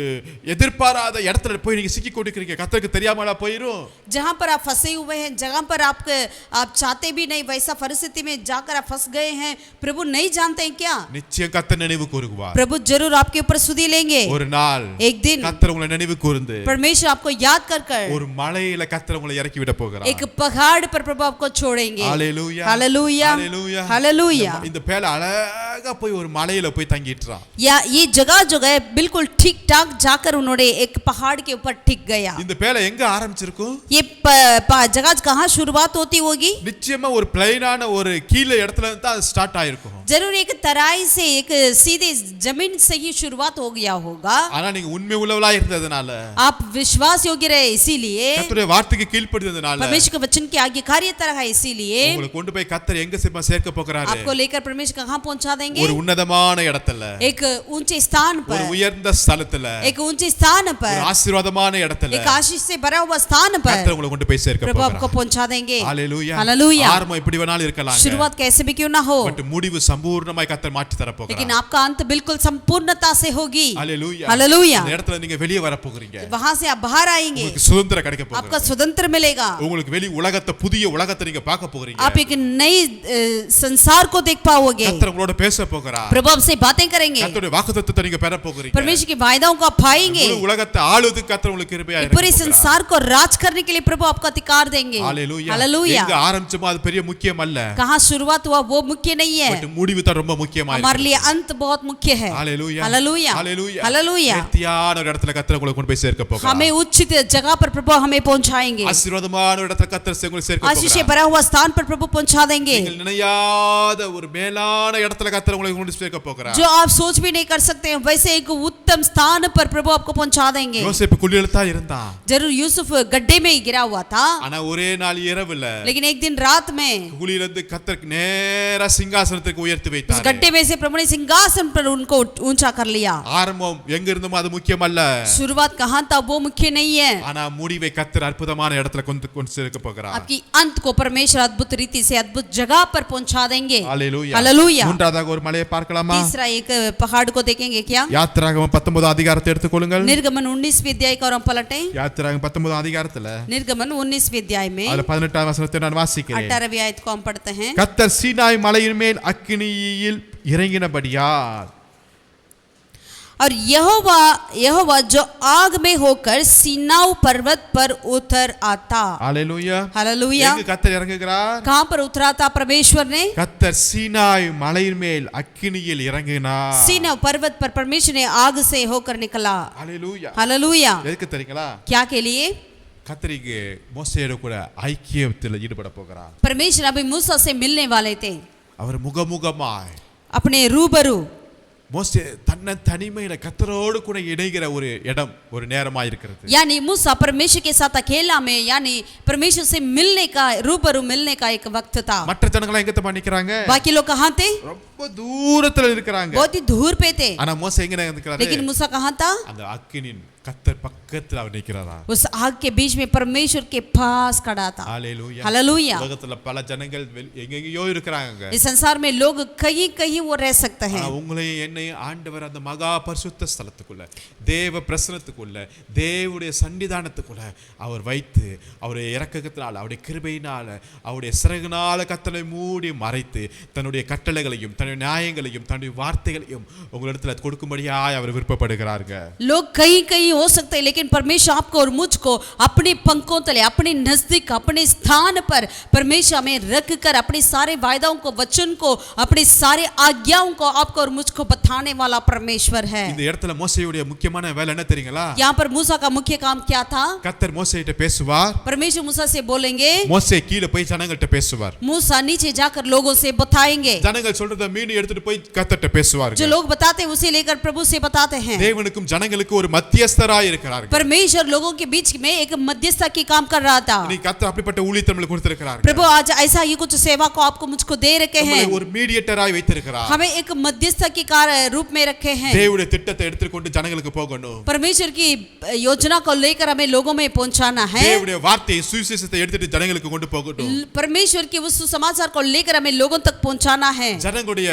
[SPEAKER 1] எதிர்பாராத இடத்துல போய் நீங்க சிக்கி கொண்டிருக்கீங்க, கர்த்தருக்கு தெரியாமலா போயிரும்.
[SPEAKER 2] जहाँ पर आप फंसे हुए हैं, जगह पर आप चाहते भी नहीं वैसा परिस्थिति में जाकर आप फंस गए हैं, प्रभु नहीं जानते हैं क्या?
[SPEAKER 1] நிச்சயம் கர்த்தர் நினைவு கூறுவார்.
[SPEAKER 2] प्रभु जरूर आपके ऊपर सुधी लेंगे.
[SPEAKER 1] ஒரு நாள்
[SPEAKER 2] एक दिन
[SPEAKER 1] கர்த்தர் உங்களை நினைவு கூர்ந்து
[SPEAKER 2] परमेश्वर आपको याद कर
[SPEAKER 1] ஒரு மலையில கர்த்தர் உங்களை இறக்கி விட போகிறார்.
[SPEAKER 2] एक पहाड़ पर प्रभु आपको छोड़ेंगे.
[SPEAKER 1] ஹalleluya.
[SPEAKER 2] हालेलुया.
[SPEAKER 1] ஹalleluya.
[SPEAKER 2] हालेलुया.
[SPEAKER 1] இந்த பேல அழகா போய் ஒரு மலையில போய் தங்கிட்டான்.
[SPEAKER 2] या ये जगह जो है बिल्कुल ठीक ठाक जाकर उन्होंने एक पहाड़ के ऊपर टिक गया.
[SPEAKER 1] இந்த பேல எங்க ஆரம்பிச்சிருக்கும்?
[SPEAKER 2] ये जगह कहाँ शुरुआत होती होगी?
[SPEAKER 1] நிச்சயமா ஒரு பிளைனான ஒரு கீழ இடத்துல தான் ஸ்டார்ட் ஆயிருக்கும்.
[SPEAKER 2] जरूर एक तराई से एक सीधे जमीन से ही शुरुआत हो गया होगा.
[SPEAKER 1] ஆனா நீங்க உண்மை உள்ளவளா இருந்ததனால,
[SPEAKER 2] आप विश्वास योग्य रहे इसीलिए,
[SPEAKER 1] கர்த்தருடைய வார்த்தைக்கு கீழ்ப்படிந்ததனால,
[SPEAKER 2] परमेश्वर के वचन के आज्ञाकारिता रहा इसीलिए
[SPEAKER 1] உங்களை கொண்டு போய் கர்த்தர் எங்க சேர்க்க போகிறாரு?
[SPEAKER 2] आपको लेकर परमेश्वर कहाँ पहुंचा देंगे?
[SPEAKER 1] ஒரு உன்னதமான இடத்துல,
[SPEAKER 2] एक ऊंचे स्थान
[SPEAKER 1] ஒரு
[SPEAKER 2] पर,
[SPEAKER 1] உயர்ந்த ஸ்தலத்துல,
[SPEAKER 2] एक ऊंचे स्थान पर,
[SPEAKER 1] ஒரு ஆசீர்வாதமான இடத்துல
[SPEAKER 2] एक आशीष से भरा हुआ स्थान पर
[SPEAKER 1] கர்த்தர் உங்களை கொண்டு போய் சேர்க்க
[SPEAKER 2] प्रभु
[SPEAKER 1] போகிறார்.
[SPEAKER 2] आपको पहुंचा देंगे.
[SPEAKER 1] ஹalleluya.
[SPEAKER 2] हालेलुया.
[SPEAKER 1] ஆரம்பம் எப்படி வேணாலும் இருக்கலாம்,
[SPEAKER 2] शुरुआत कैसे भी क्यों ना हो,
[SPEAKER 1] பட் முடிவு சம்பூர்ணமாய் கர்த்தர் மாற்றி தர போகிறார்.
[SPEAKER 2] लेकिन आपका अंत बिल्कुल संपूर्णता से होगी.
[SPEAKER 1] ஹalleluya.
[SPEAKER 2] हालेलुया.
[SPEAKER 1] இந்த இடத்துல நீங்க வெளியே வர போகிறீங்க.
[SPEAKER 2] वहां से आप बाहर आएंगे,
[SPEAKER 1] உங்களுக்கு சுதந்திரம் கிடைக்க போகுது.
[SPEAKER 2] आपका स्वतंत्र मिलेगा.
[SPEAKER 1] உங்களுக்கு வெளி உலகத்தை, புதிய உலகத்தை நீங்க பார்க்க போகிறீங்க.
[SPEAKER 2] आप एक नई संसार को देख पाओगे.
[SPEAKER 1] கர்த்தர் உங்களோட பேச போகிறார்.
[SPEAKER 2] प्रभु आपसे बातें करेंगे.
[SPEAKER 1] கர்த்தருடைய வாக்குத்தத்தத்தை நீங்க பெற போகிறீங்க.
[SPEAKER 2] परमेश्वर की वायदाओं को आप पाएंगे.
[SPEAKER 1] முழு உலகத்தை ஆளுவதற்கு கர்த்தர் உங்களுக்கு கிருபையா
[SPEAKER 2] ये पूरे संसार को राज करने के लिए प्रभु आपको अधिकार देंगे.
[SPEAKER 1] ஹalleluya.
[SPEAKER 2] हालेलुया.
[SPEAKER 1] எங்க ஆரம்பிச்சோமோ அது பெரிய முக்கியம் அல்ல.
[SPEAKER 2] कहाँ शुरुआत हुआ वो मुख्य नहीं है,
[SPEAKER 1] பட் முடிவு தான் ரொம்ப முக்கியமா இருக்கு.
[SPEAKER 2] हमारे लिए अंत बहुत मुख्य है.
[SPEAKER 1] ஹalleluya.
[SPEAKER 2] हालेलुया.
[SPEAKER 1] ஹalleluya.
[SPEAKER 2] हालेलुया.
[SPEAKER 1] நேர்த்தியான ஒரு இடத்துல கர்த்தர் உங்களை கொண்டு போய் சேர்க்க போகிறார்.
[SPEAKER 2] हमें उचित जगह पर प्रभु हमें पहुंचाएंगे.
[SPEAKER 1] ஆசீர்வாதமான ஒரு இடத்துல கர்த்தர் உங்களை சேர்க்க
[SPEAKER 2] आशीष से
[SPEAKER 1] போகிறார்.
[SPEAKER 2] भरा हुआ स्थान पर प्रभु पहुंचा देंगे.
[SPEAKER 1] நீங்கள் நினையாத ஒரு மேலான இடத்துல கர்த்தர் உங்களை கொண்டு சேர்க்க போகிறார்.
[SPEAKER 2] जो आप सोच भी नहीं कर सकते हैं वैसे एक उत्तम स्थान पर प्रभु आपको पहुंचा देंगे.
[SPEAKER 1] யோசேப்பு குழியில தான் இருந்தான்.
[SPEAKER 2] जरूर यूसुफ गड्ढे में ही गिरा हुआ था,
[SPEAKER 1] ஆனா ஒரே நாள் இரவுல
[SPEAKER 2] लेकिन एक दिन रात में
[SPEAKER 1] குழியில இருந்து கர்த்தர் நேரா சிங்காசனத்துக்கு உயர்த்தி
[SPEAKER 2] उस
[SPEAKER 1] வைத்தார்.
[SPEAKER 2] गड्ढे में से प्रभु ने सिंहासन पर उनको ऊंचा कर लिया.
[SPEAKER 1] ஆரம்பம் எங்க இருந்தோமோ அது முக்கியம் அல்ல.
[SPEAKER 2] शुरुआत कहाँ था वो मुख्य नहीं है,
[SPEAKER 1] ஆனா முடிவை கர்த்தர் அற்புதமான இடத்துல கொண்டு சேர்க்க போகிறார்.
[SPEAKER 2] आपकी अंत को परमेश्वर अद्भुत रीति से अद्भुत जगह पर पहुंचा देंगे.
[SPEAKER 1] ஹalleluya.
[SPEAKER 2] हालेलुया.
[SPEAKER 1] மூன்றாவதாக ஒரு மலையை பார்க்கலாமா?
[SPEAKER 2] तीसरा एक पहाड़ को देखेंगे क्या?
[SPEAKER 1] யாத்திராகமம் 19 அதிகாரத்தை எடுத்துக்கொள்ளுங்கள்.
[SPEAKER 2] निर्गमन 19वीं अध्याय का और हम पलटें.
[SPEAKER 1] யாத்திராகமம் 19 அதிகாரத்துல
[SPEAKER 2] निर्गमन 19वीं अध्याय में
[SPEAKER 1] அதுல 18ஆம் வசனத்தை நான் வாசிக்கிறேன்.
[SPEAKER 2] 18वीं आयत को हम पढ़ते हैं.
[SPEAKER 1] கர்த்தர் சீனாய் மலையின் மேல் அக்கினியில் இறங்கினபடியால்
[SPEAKER 2] और यहोवा जो आग में होकर सीनाऊ पर्वत पर उतर आता.
[SPEAKER 1] ஹalleluya.
[SPEAKER 2] हालेलुया.
[SPEAKER 1] எங்க கர்த்தர் இறங்குகிறார்?
[SPEAKER 2] कहाँ पर उतरा था परमेश्वर ने?
[SPEAKER 1] கர்த்தர் சீனாய் மலையின் மேல் அக்கினியில் இறங்கினார்.
[SPEAKER 2] सीना पर्वत पर परमेश्वर ने आग से होकर निकला.
[SPEAKER 1] ஹalleluya.
[SPEAKER 2] हालेलुया.
[SPEAKER 1] எதுக்கு தெரியுங்களா?
[SPEAKER 2] क्या के लिए?
[SPEAKER 1] கர்த்தருக்கு மோசேயோட கூட ஐக்கியத்தில் ஈடுபட போகிறார்.
[SPEAKER 2] परमेश्वर अभी मूसा से मिलने वाले थे,
[SPEAKER 1] அவர் முகமுகமாய்
[SPEAKER 2] अपने रूबरू.
[SPEAKER 1] மோசே தன்னை தனிமையில கர்த்தரோடு கூட இணைகிற ஒரு இடம், ஒரு நேரமாய் இருக்கிறது.
[SPEAKER 2] यानी मूसा परमेश्वर के साथ अकेला में, यानी परमेश्वर से मिलने का, रूबरू मिलने का एक वक्त था.
[SPEAKER 1] மற்ற ஜனங்களா எங்க பண்ணிக்கிறாங்க?
[SPEAKER 2] बाकी लोग कहाँ थे?
[SPEAKER 1] ரொம்ப தூரத்துல இருக்கிறாங்க.
[SPEAKER 2] बहुत ही दूर पे थे.
[SPEAKER 1] ஆனா மோசே எங்க நிக்கிறாரு?
[SPEAKER 2] लेकिन मूसा कहाँ था?
[SPEAKER 1] அந்த அக்கினியின் கர்த்தர் பக்கத்துல அவர் நிக்கிறாரா?
[SPEAKER 2] उस आग के बीच में परमेश्वर के पास खड़ा था.
[SPEAKER 1] ஹalleluya.
[SPEAKER 2] हालेलुया.
[SPEAKER 1] உலகத்துல பல ஜனங்கள் எங்கெங்கயோ இருக்காங்க.
[SPEAKER 2] इस संसार में लोग कहीं कहीं वो रह सकते हैं.
[SPEAKER 1] ஆனா உங்களையும் என்னையும் ஆண்டவர் அந்த மகா பரிசுத்த ஸ்தலத்துக்குள்ள, தேவ பிரசன்னத்துக்குள்ள, தேவனுடைய சன்னிதானத்துக்குள்ள அவர் வைத்து, அவருடைய இரக்கத்தினால், அவருடைய கிருபையினால, அவருடைய சிறகுனால கர்த்தரை மூடி மறைத்து, தன்னுடைய கட்டளைகளையும் தன்னுடைய நியாயங்களையும் தன்னுடைய வார்த்தைகளையும் உங்களிடத்துல கொடுக்கும்படியாய் அவர் விருப்பப்படுகிறாருங்க.
[SPEAKER 2] लोग कहीं कहीं हो सकते हैं, लेकिन परमेश्वर आपको और मुझको अपने पंखों तले, अपने नजदीक, अपने स्थान पर परमेश्वर हमें रखकर अपने सारे वायदाओं को, वचन को, अपने सारे आज्ञाओं को आपको और मुझको बताने वाला परमेश्वर है।
[SPEAKER 1] இந்த இடத்துல மோசேயுடைய முக்கியமான வேலை என்ன தெரியுங்களா?
[SPEAKER 2] यहाँ पर मूसा का मुख्य काम क्या था?
[SPEAKER 1] கர்த்தர் மோசேயிட்ட பேசுவார்.
[SPEAKER 2] परमेश्वर मूसा से बोलेंगे,
[SPEAKER 1] மோசே கீழே போய் ஜனங்கள்ட்ட பேசுவார்.
[SPEAKER 2] मूसा नीचे जाकर लोगों से बताएंगे,
[SPEAKER 1] ஜனங்கள் சொல்றத மீண்டும் எடுத்துட்டு போய் கர்த்தர்ட்ட பேசுவார்கள்.
[SPEAKER 2] जो लोग बताते हैं उसे लेकर प्रभु से बताते हैं।
[SPEAKER 1] தேவனுக்கும் ஜனங்களுக்கும் ஒரு மத்தியஸ்தராய் இருக்கிறார்கள்.
[SPEAKER 2] परमेश्वर लोगों के बीच में एक मध्यस्थता की काम कर रहा था।
[SPEAKER 1] நீ கர்த்தர் அப்படிப்பட்ட ஊழியத்தை நமக்கு கொடுத்திருக்கிறார்.
[SPEAKER 2] प्रभु आज ऐसा ही कुछ सेवा को आपको मुझको दे रखे हैं।
[SPEAKER 1] ஒரு மீடியேட்டராய் வைத்திருக்கிறார்.
[SPEAKER 2] हमें एक मध्यस्थ की रूप में रखे हैं।
[SPEAKER 1] தேவனுடைய திட்டத்தை எடுத்துக்கொண்டு ஜனங்களுக்கு போகணும்.
[SPEAKER 2] परमेश्वर की योजना को लेकर हमें लोगों में पहुंचाना है।
[SPEAKER 1] தேவனுடைய வார்த்தையை சுவிசேஷத்தை எடுத்துட்டு ஜனங்களுக்கு கொண்டு போகணும்.
[SPEAKER 2] परमेश्वर की उस सुसमाचार को लेकर हमें लोगों तक पहुंचाना है।
[SPEAKER 1] ஜனங்களுடைய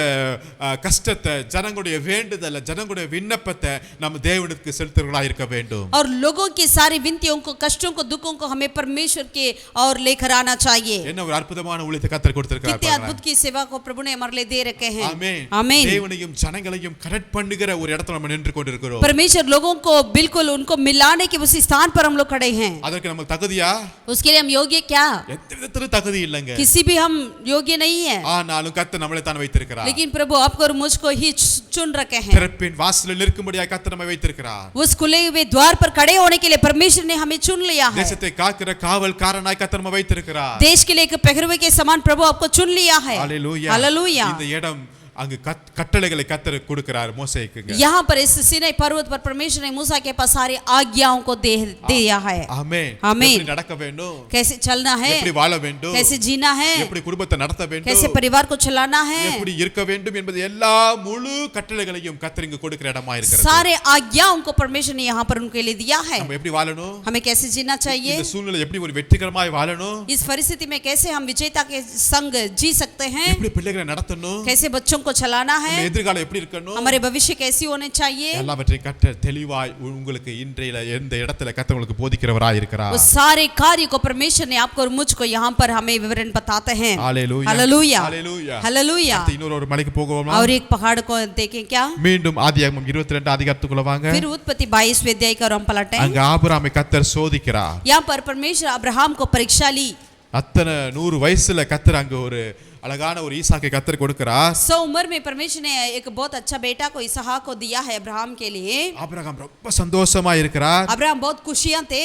[SPEAKER 1] கஷ்டத்தை, ஜனங்களுடைய வேண்டுதலை, ஜனங்களுடைய விண்ணப்பத்தை நம்ம தேவனுக்கு செலுத்துகிறவர்களாய் இருக்க வேண்டும்.
[SPEAKER 2] और लोगों की सारी विनतियों को, कष्टों को, दुखों को हमें परमेश्वर के और लेकर आना चाहिए।
[SPEAKER 1] என்ன ஒரு அற்புதமான ஊழியத்தை கர்த்தர் கொடுத்திருக்கிறார்.
[SPEAKER 2] कितने अद्भुत की सेवा को प्रभु ने हमारे लिए दे रखे हैं।
[SPEAKER 1] ஆமென்.
[SPEAKER 2] आमीन।
[SPEAKER 1] தேவனையும் ஜனங்களையும் கனெக்ட் பண்ணுகிற ஒரு இடத்துல நம்ம நின்று கொண்டிருக்கிறோம்.
[SPEAKER 2] परमेश्वर लोगों को बिल्कुल उनको मिलाने के उसी स्थान पर हम लोग खड़े हैं।
[SPEAKER 1] அதற்கு நம்ம தகுதியா?
[SPEAKER 2] उसके लिए हम योग्य क्या?
[SPEAKER 1] எந்த விதத்திலும் தகுதி இல்லைங்க.
[SPEAKER 2] किसी भी हम योग्य नहीं है।
[SPEAKER 1] ஆனாலும் கர்த்தர் நம்மளை தான் வைத்திருக்கிறார்.
[SPEAKER 2] लेकिन प्रभु आपको और मुझको ही चुन रखे हैं।
[SPEAKER 1] திறப்பின் வாசலில் நிற்கும்படியாக கர்த்தர் நம்மை வைத்திருக்கிறார்.
[SPEAKER 2] उस खुले हुए द्वार पर खड़े होने के लिए परमेश्वर ने हमें चुन लिया है।
[SPEAKER 1] தேசத்தை காக்கிற காவல்காரனாய் கர்த்தர் நம்மை வைத்திருக்கிறார்.
[SPEAKER 2] देश के लिए एक पहरुए के समान प्रभु आपको चुन लिया है।
[SPEAKER 1] हालेलूया.
[SPEAKER 2] हालेलूया।
[SPEAKER 1] இந்த இடம் அங்கு கட்டளைகளை கர்த்தர் கொடுக்கிறார் மோசேக்குங்க.
[SPEAKER 2] यहाँ पर इस सीनै पर्वत पर परमेश्वर ने मूसा के पास सारी आज्ञाओं को दे दिया है।
[SPEAKER 1] ஆமென்.
[SPEAKER 2] ஆமென்.
[SPEAKER 1] எப்படி நடக்க வேண்டும்?
[SPEAKER 2] कैसे चलना है?
[SPEAKER 1] எப்படி வாழ வேண்டும்?
[SPEAKER 2] कैसे जीना है?
[SPEAKER 1] எப்படி குடும்பத்தை நடத்த வேண்டும்?
[SPEAKER 2] कैसे परिवार को चलाना है?
[SPEAKER 1] எப்படி இருக்க வேண்டும் என்பது எல்லா முழு கட்டளைகளையும் கர்த்தர் இங்கு கொடுக்கிற இடமா இருக்கிறது.
[SPEAKER 2] सारे आज्ञाओं को परमेश्वर ने यहाँ पर उनके लिए दिया है।
[SPEAKER 1] நம்ம எப்படி வாழணும்?
[SPEAKER 2] हमें कैसे जीना चाहिए?
[SPEAKER 1] இந்த சூழ்நிலை எப்படி ஒரு வெற்றிகரமாய் வாழணும்?
[SPEAKER 2] इस परिस्थिति में कैसे हम विजेता के संग जी सकते हैं?
[SPEAKER 1] எப்படி பிள்ளைகளை நடத்தணும்?
[SPEAKER 2] कैसे बच्चों को चलाना है?
[SPEAKER 1] எதிர்காலம் எப்படி இருக்கணும்?
[SPEAKER 2] हमारे भविष्य कैसी होने चाहिए?
[SPEAKER 1] எல்லாவற்றையும் கர்த்தர் தெளிவாய் உங்களுக்கு இன்றைய எந்த இடத்துல கர்த்தர் உங்களுக்கு போதிக்கிறவராய் இருக்கிறார்.
[SPEAKER 2] वो सारे कार्य को परमेश्वर ने आपको और मुझको यहाँ पर हमें विवरण बताते हैं।
[SPEAKER 1] हालेलूया.
[SPEAKER 2] हालेलूया।
[SPEAKER 1] हालेलूया.
[SPEAKER 2] हालेलूया।
[SPEAKER 1] இன்னொரு ஒரு மலைக்கு போவோமா?
[SPEAKER 2] और एक पहाड़ को देखें क्या?
[SPEAKER 1] மீண்டும் ஆதியாகமம் 22 அதிகாரத்துக்குள்ள வாங்க.
[SPEAKER 2] फिर उत्पत्ति 22वें अध्याय का हम पलटें।
[SPEAKER 1] அங்க ஆபிரகாமை கர்த்தர் சோதிக்கிறார்.
[SPEAKER 2] यहाँ पर परमेश्वर अब्राहम को परीक्षा ली।
[SPEAKER 1] அத்தனை 100 வயசுல கர்த்தர் அங்க ஒரு அழகான ஒரு ஈசாக்கை கர்த்தர் கொடுக்கிறார்.
[SPEAKER 2] 100 उम्र में परमेश्वर ने एक बहुत अच्छा बेटा को इसहाक को दिया है अब्राहम के लिए।
[SPEAKER 1] ஆபிரகாம் ரொம்ப சந்தோஷமா இருக்கிறார்.
[SPEAKER 2] अब्राहम बहुत खुशियां थे।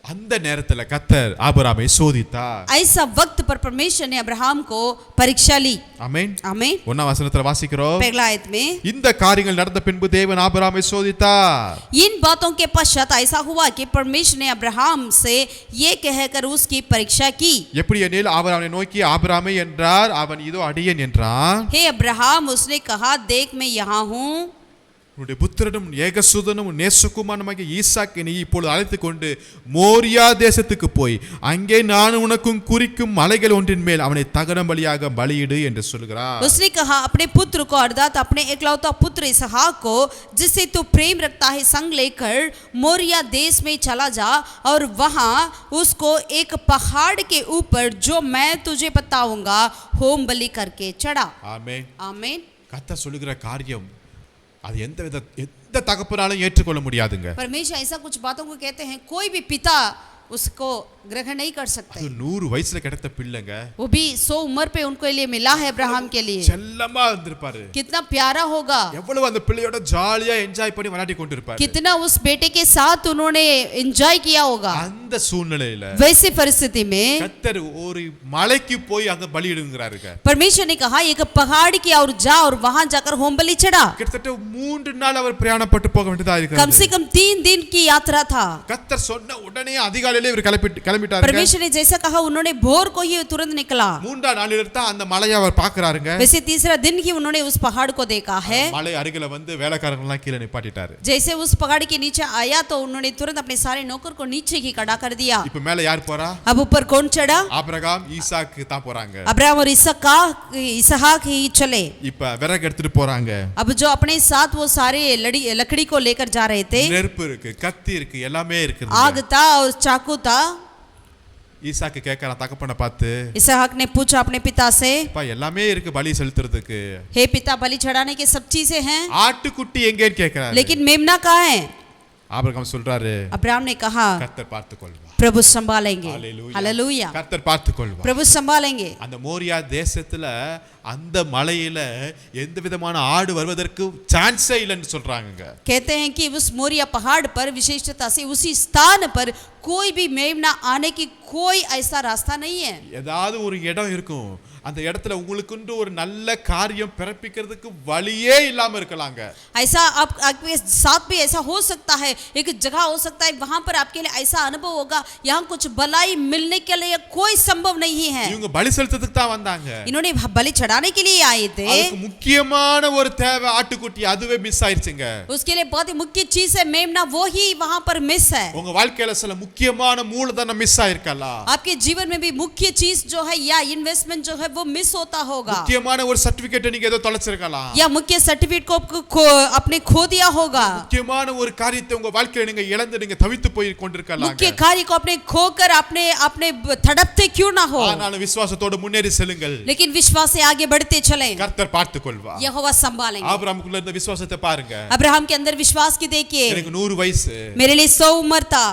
[SPEAKER 1] அந்த நேரத்துல கர்த்தர் ஆபிரகாமை சோதித்தார்.
[SPEAKER 2] ऐसा वक्त पर परमेश्वर ने अब्राहम को परीक्षा ली।
[SPEAKER 1] ஆமென்.
[SPEAKER 2] आमीन।
[SPEAKER 1] 1 வசனத்துல வாசிக்கிறோம்.
[SPEAKER 2] पहला आयत में
[SPEAKER 1] இந்த காரியங்கள் நடந்த பின்பு தேவன் ஆபிரகாமை சோதித்தார்.
[SPEAKER 2] इन बातों के पश्चात ऐसा हुआ कि परमेश्वर ने अब्राहम से ये कहकर उसकी परीक्षा की।
[SPEAKER 1] எப்படி எனில் ஆபிரகாமை நோக்கி ஆபிரகாமே என்றார், அவன் இதோ அடியேன் என்றான்.
[SPEAKER 2] हे अब्राहम, उसने कहा देख मैं यहाँ हूँ।
[SPEAKER 1] உன்னுடைய புத்திரனும் ஏகசுதனும் நேசகுமாரனுமாகிய ஈசாக்கை நீ இப்பொழுது அழைத்து கொண்டு மோரியா தேசத்துக்கு போய் அங்கே நான் உனக்கும் குறிக்கும் மலைகள் ஒன்றின் மேல் அவனை தகன பலியாக பலியிடு என்று சொல்கிறார்.
[SPEAKER 2] उसने कहा अपने पुत्र को अर्थात अपने एकलौता पुत्र इसहाक को जिससे तू प्रेम रखता है संग लेकर मोरिया देश में चला जा और वहां उसको एक पहाड़ के ऊपर जो मैं तुझे बताऊंगा होम बलि करके चढ़ा।
[SPEAKER 1] ஆமென்.
[SPEAKER 2] आमीन।
[SPEAKER 1] கர்த்தர் சொல்லுகிற காரியம் அது எந்த தகப்பனாலும் ஏற்றுக்கொள்ள முடியாதுங்க.
[SPEAKER 2] परमेश्वर ऐसा कुछ बातों को कहते हैं कोई भी पिता उसको ग्रहण नहीं कर सकते।
[SPEAKER 1] அது 100 வயசுல கிடைத்த பிள்ளைங்க.
[SPEAKER 2] वो भी 100 उम्र पे उनको लिए मिला है अब्राहम के लिए।
[SPEAKER 1] செல்லமா இருந்திருப்பாரு.
[SPEAKER 2] कितना प्यारा होगा।
[SPEAKER 1] எவ்வளவு அந்த பிள்ளையோட ஜாலியா என்ஜாய் பண்ணி விளையாடி கொண்டிருப்பாரு.
[SPEAKER 2] कितना उस बेटे के साथ उन्होंने एंजॉय किया होगा।
[SPEAKER 1] அந்த சூழ்நிலையில
[SPEAKER 2] वैसी परिस्थिति में
[SPEAKER 1] கர்த்தர் ஒரு மலைக்கு போய் அங்க பலியிடுங்கறாருங்க.
[SPEAKER 2] परमेश्वर ने कहा एक पहाड़ की और जा और वहां जाकर होम बलि चढ़ा।
[SPEAKER 1] கிட்டத்தட்ட 3 நாள் அவர் பிரயாணப்பட்டு போக வேண்டியதா இருக்கிறது.
[SPEAKER 2] कम से कम 3 दिन की यात्रा था।
[SPEAKER 1] கர்த்தர் சொன்ன உடனே அதிகாலையிலே இவர் கிளம்பிட்டாரு.
[SPEAKER 2] परमेश्वर ने जैसा कहा उन्होंने भोर को ही तुरंत निकला।
[SPEAKER 1] 3ஆம் நாளில் தான் அந்த மலையை அவர் பார்க்கறாருங்க.
[SPEAKER 2] वैसे तीसरा दिन ही उन्होंने उस पहाड़ को देखा है।
[SPEAKER 1] மலை அருகில வந்து வேலைக்காரங்க எல்லாம் கீழ நிப்பாட்டிட்டாரு.
[SPEAKER 2] जैसे उस पहाड़ के नीचे आया तो उन्होंने तुरंत अपने सारे नौकर को नीचे ही खड़ा कर दिया।
[SPEAKER 1] இப்ப மேல யார் போறா?
[SPEAKER 2] अब ऊपर कौन चढ़ा?
[SPEAKER 1] ஆபிரகாம் ஈசாக்கு தான் போறாங்க.
[SPEAKER 2] अब्राहम और इसहाक ही चले।
[SPEAKER 1] இப்ப விறகு எடுத்துட்டு போறாங்க.
[SPEAKER 2] अब जो अपने साथ वो सारे लकड़ी को लेकर जा रहे थे,
[SPEAKER 1] நெருப்பு இருக்கு, கத்தி இருக்கு, எல்லாமே இருக்குது.
[SPEAKER 2] आग था और चाकू था।
[SPEAKER 1] ஈசாக்கு கேட்கறான் தகப்பனை பார்த்து,
[SPEAKER 2] इसहाक ने पूछा अपने पिता से,
[SPEAKER 1] அப்பா எல்லாமே இருக்கு பலி செலுத்துறதுக்கு,
[SPEAKER 2] हे पिता बलि चढ़ाने की सब चीजें हैं,
[SPEAKER 1] ஆட்டுக்குட்டி எங்கேன்னு கேட்கறாரு.
[SPEAKER 2] लेकिन मेमना कहाँ है?
[SPEAKER 1] ஆபிரகாம் சொல்றாரு,
[SPEAKER 2] अब्राहम ने कहा
[SPEAKER 1] கர்த்தர் பார்த்துக்கொள்வார்.
[SPEAKER 2] प्रभु संभालेंगे।
[SPEAKER 1] हालेलुया।
[SPEAKER 2] हालेलुया।
[SPEAKER 1] கர்த்தர் பார்த்துக்கொள்வார்.
[SPEAKER 2] प्रभु संभालेंगे।
[SPEAKER 1] அந்த மோரியா தேசத்துல அந்த மலையில எந்த விதமான ஆடு வருவதற்கு சான்ஸே இல்லைன்னு சொல்றாங்க.
[SPEAKER 2] कहते हैं कि उस मोरिया पहाड़ पर विशेषता से उसी स्थान पर कोई भी मेमना आने की कोई ऐसा रास्ता नहीं है।
[SPEAKER 1] ஏதாவது ஒரு இடம் இருக்கும், அந்த இடத்துல உங்களுக்குன்னு ஒரு நல்ல காரியம் பிறப்பிக்கிறதுக்கு வழியே இல்லாம இருக்கலாங்க.
[SPEAKER 2] ऐसा आपके साथ भी ऐसा हो सकता है, एक जगह हो सकता है वहां पर आपके लिए ऐसा अनुभव होगा, यहाँ कुछ भलाई मिलने के लिए कोई संभव नहीं है।
[SPEAKER 1] இவங்க பலி செலுத்துறதுக்கு தான் வந்தாங்க.
[SPEAKER 2] इन्होंने बलि चढ़ाने के लिए आए थे।
[SPEAKER 1] அதுக்கு முக்கியமான ஒரு தேவை ஆட்டுக்குட்டி, அதுவே மிஸ் ஆயிருச்சுங்க.
[SPEAKER 2] उसके लिए बहुत ही मुख्य चीज है मेमना, वो ही वहां पर मिस है।
[SPEAKER 1] உங்க வாழ்க்கையில சில முக்கியமான மூலதனம் மிஸ் ஆயிருக்கலாம்.
[SPEAKER 2] आपके जीवन में भी मुख्य चीज जो है या इन्वेस्टमेंट जो है वो मिस होता होगा,
[SPEAKER 1] முக்கியமான ஒரு சர்டிபிகேட் நீங்க ஏதோ தொலைச்சிருக்கலாம்,
[SPEAKER 2] या मुख्य सर्टिफिकेट को आपने खो दिया होगा,
[SPEAKER 1] முக்கியமான ஒரு காரியத்தை உங்க வாழ்க்கையில நீங்க இழந்து நீங்க தவித்து போய் கொண்டிருக்கலாம்.
[SPEAKER 2] मुख्य कार्य को अपने खोकर अपने अपने तड़पते क्यों ना हो,
[SPEAKER 1] ஆனாலும் விசுவாசத்தோட முன்னேறி செல்லுங்கள்.
[SPEAKER 2] लेकिन विश्वास से आगे बढ़ते चलें।
[SPEAKER 1] கர்த்தர் பார்த்துக்கொள்வார்.
[SPEAKER 2] यहोवा संभालेंगे।
[SPEAKER 1] ஆபிரகாமுக்குள்ள இருந்த விசுவாசத்தை பாருங்க.
[SPEAKER 2] अब्राहम के अंदर विश्वास की देखिए,
[SPEAKER 1] எனக்கு 100 வயசு,
[SPEAKER 2] मेरे लिए 100 उम्र था,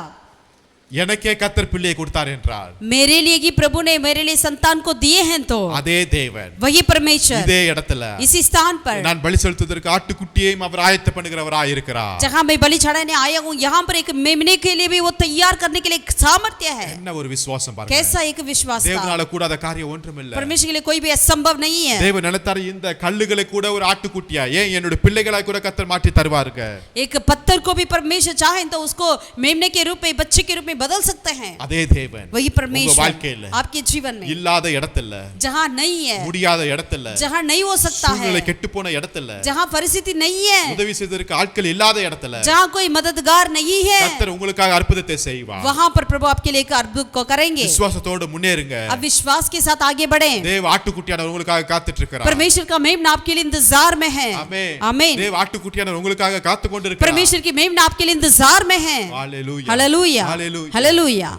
[SPEAKER 1] எனக்கே கர்த்தர் பிள்ளையை கொடுத்தார் என்றார்.
[SPEAKER 2] मेरे लिए ही प्रभु ने मेरे लिए संतान को दिए हैं, तो
[SPEAKER 1] அதே தேவன்
[SPEAKER 2] वही परमेश्वर
[SPEAKER 1] இதே இடத்துல
[SPEAKER 2] इसी स्थान पर
[SPEAKER 1] நான் பலி செலுத்துவதற்கு ஆட்டுக்குட்டியையும் அவர் ஆயத்த பண்ணுகிறவராய் இருக்கிறார்.
[SPEAKER 2] जहां मैं बलि चढ़ाने आया हूं, यहाँ पर एक मेमने के लिए भी वो तैयार करने के लिए एक सामर्थ्य है।
[SPEAKER 1] என்ன ஒரு விசுவாசம் பாருங்க.
[SPEAKER 2] कैसा एक विश्वास था।
[SPEAKER 1] தேவனால கூடாத காரியம் ஒன்றுமில்லை.
[SPEAKER 2] परमेश्वर के लिए कोई भी असंभव नहीं है।
[SPEAKER 1] தேவன் நினைத்தார் இந்த கல்லுகளை கூட ஒரு ஆட்டுக்குட்டியா, ஏன் என்னோட பிள்ளைகளாய் கூட கர்த்தர் மாற்றி தருவாருங்க.
[SPEAKER 2] एक पत्थर को भी परमेश्वर चाहे तो उसको मेमने के रूप में, बच्चे के रूप में बदल सकते हैं।
[SPEAKER 1] அதே தேவன்
[SPEAKER 2] वही
[SPEAKER 1] உங்க
[SPEAKER 2] परमेश्वर
[SPEAKER 1] வாழ்க்கையில
[SPEAKER 2] आपके जीवन में
[SPEAKER 1] இல்லாத இடத்துல,
[SPEAKER 2] जहाँ नहीं है,
[SPEAKER 1] முடியாத இடத்துல,
[SPEAKER 2] जहाँ नहीं हो सकता है,
[SPEAKER 1] சூழ்நிலை கெட்டு போன இடத்துல,
[SPEAKER 2] जहाँ परिस्थिति नहीं है,
[SPEAKER 1] உதவி செய்வதற்கு ஆட்கள் இல்லாத இடத்துல
[SPEAKER 2] जहाँ कोई मददगार नहीं है,
[SPEAKER 1] கர்த்தர் உங்களுக்காக அற்புதத்தை செய்வார்.
[SPEAKER 2] वहाँ पर प्रभु आपके लिए एक अद्भुत को करेंगे।
[SPEAKER 1] விசுவாசத்தோட मुன்னேறுங்க.
[SPEAKER 2] अब विश्वास के साथ आगे बढ़े।
[SPEAKER 1] தேவ ஆட்டுக்குட்டியானவர் உங்களுக்காக காத்துட்டு இருக்கிறார்.
[SPEAKER 2] परमेश्वर का मेमना आपके लिए इंतजार में है।
[SPEAKER 1] ஆமென்.
[SPEAKER 2] आमीन।
[SPEAKER 1] தேவ ஆட்டுக்குட்டியானவர் உங்களுக்காக காத்து கொண்டிருக்கிறார்.
[SPEAKER 2] परमेश्वर की मेमना आपके लिए इंतजार में है।
[SPEAKER 1] Hallelujah
[SPEAKER 2] hallelujah
[SPEAKER 1] hallelujah
[SPEAKER 2] hallelujah.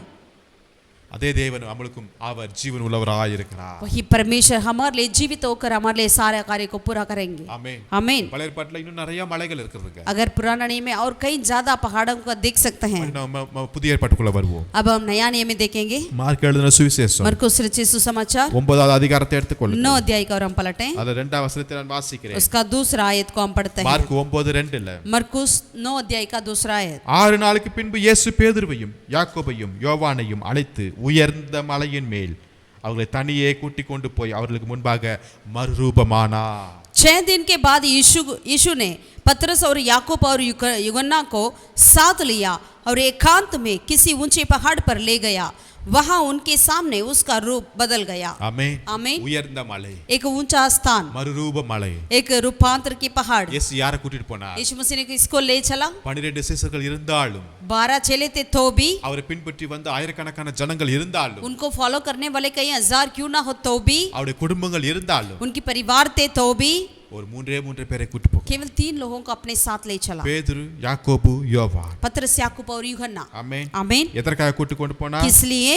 [SPEAKER 1] அதே தேவன் நம்மளுக்கும் அவர் ஜீவன் உள்ளவராய் இருக்கிறார்.
[SPEAKER 2] वही परमेश्वर हमारे लिए जीवित होकर हमारे लिए सारे कार्य को पूरा करेंगे।
[SPEAKER 1] ஆமென்.
[SPEAKER 2] आमीन।
[SPEAKER 1] பழைய ஏற்பாட்டுல இன்னும் நிறைய மலைகள் இருக்குதுங்க.
[SPEAKER 2] अगर पुराना नियम में और कई ज्यादा पहाड़ों को देख सकते हैं।
[SPEAKER 1] நம்ம புதிய ஏற்பாட்டுக்குள்ள வருவோம்.
[SPEAKER 2] अब हम नया नियम में देखेंगे।
[SPEAKER 1] மார்க் எழுதின சுவிசேஷம்
[SPEAKER 2] मरकुस रचित सुसमाचार
[SPEAKER 1] 9வது அதிகாரத்தை எடுத்துக்கொள்ளுங்க.
[SPEAKER 2] 9 अध्याय का और हम पलटें,
[SPEAKER 1] அதுல 2வது வசனத்தை நான் வாசிக்கிறேன்.
[SPEAKER 2] उसका दूसरा आयत को हम पढ़ते हैं।
[SPEAKER 1] மார்க் 9:2ல
[SPEAKER 2] मरकुस 9 अध्याय का दूसरा आयत।
[SPEAKER 1] 6 நாளுக்கு பின்பு இயேசு பேதுருவையும் யாக்கோபையும் யோவானையும் அழைத்து உயர்ந்த மலையின் மேல் அவர்களை தனியே கூட்டிக் கொண்டு போய் அவர்களுக்கு முன்பாக மறுரூபமானார்.
[SPEAKER 2] 6 दिन के बाद यीशु ने पतरस और याकूब और यूहन्ना को साथ लिया और एकांत में किसी ऊंचे पहाड़ पर ले गया। वहां उनके सामने उसका रूप बदल गया।
[SPEAKER 1] ஆமென்.
[SPEAKER 2] आमीन।
[SPEAKER 1] உயர்ந்த மலை,
[SPEAKER 2] एक ऊंचा स्थान,
[SPEAKER 1] மறுரூப மலை.
[SPEAKER 2] एक रूपांतर की पहाड़।
[SPEAKER 1] இயேசு யாரை கூட்டிட்டு போனார்?
[SPEAKER 2] यीशु मसीह ने किसको ले चला?
[SPEAKER 1] 12 சீசர்கள் இருந்தாலும்,
[SPEAKER 2] 12 चेले थे तो भी,
[SPEAKER 1] அவரை பின்பற்றி வந்த ஆயிரக்கணக்கான ஜனங்கள் இருந்தாலும்,
[SPEAKER 2] उनको फॉलो करने वाले कई हजार क्यों ना हो तो भी,
[SPEAKER 1] அவருடைய குடும்பங்கள் இருந்தாலும்,
[SPEAKER 2] उनकी परिवार थे तो भी,
[SPEAKER 1] ஒரு 3 பேரை கூட்டி போகும்.
[SPEAKER 2] केवल 3 लोगों को अपने साथ ले चला।
[SPEAKER 1] பேதுரு, யாக்கோபு, யோவான்.
[SPEAKER 2] पतरस, याकूब और यूहन्ना।
[SPEAKER 1] ஆமென்.
[SPEAKER 2] आमीन।
[SPEAKER 1] எதற்காக கூட்டி கொண்டு போனார்?
[SPEAKER 2] किस लिए?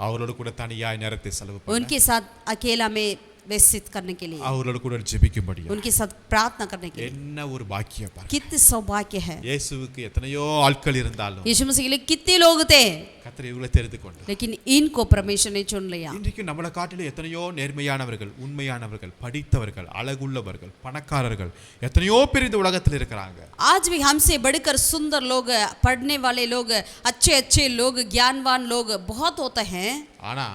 [SPEAKER 1] அவரோடு கூட தனியாய் நேரத்தை செலவு பண்ண,
[SPEAKER 2] उनके साथ अकेला में व्यतीत करने के लिए,
[SPEAKER 1] அவரோடு கூட ஜெபிக்கும்படியா.
[SPEAKER 2] उनके साथ प्रार्थना करने के लिए।
[SPEAKER 1] என்ன ஒரு பாக்கியம் பாருங்க.
[SPEAKER 2] कितने सौभाग्य है।
[SPEAKER 1] இயேசுவுக்கு எத்தனையோ ஆட்கள் இருந்தாலும்
[SPEAKER 2] यीशु मसीह के लिए कितने लोग थे,
[SPEAKER 1] கர்த்தர் இவங்களை தெரிந்து கொண்டார்.
[SPEAKER 2] लेकिन इनको परमेश्वर ने चुन लिया।
[SPEAKER 1] இன்றைக்கு நம்மளை காட்டிலும் எத்தனையோ நேர்மையானவர்கள், உண்மையானவர்கள், படித்தவர்கள், அழகுள்ளவர்கள், பணக்காரர்கள் எத்தனையோ பேர் இந்த உலகத்தில் இருக்கிறாங்க.
[SPEAKER 2] आज भी हमसे बढ़कर सुंदर लोग, पढ़ने वाले लोग, अच्छे अच्छे लोग, ज्ञानवान लोग बहुत होते हैं।
[SPEAKER 1] ஆனா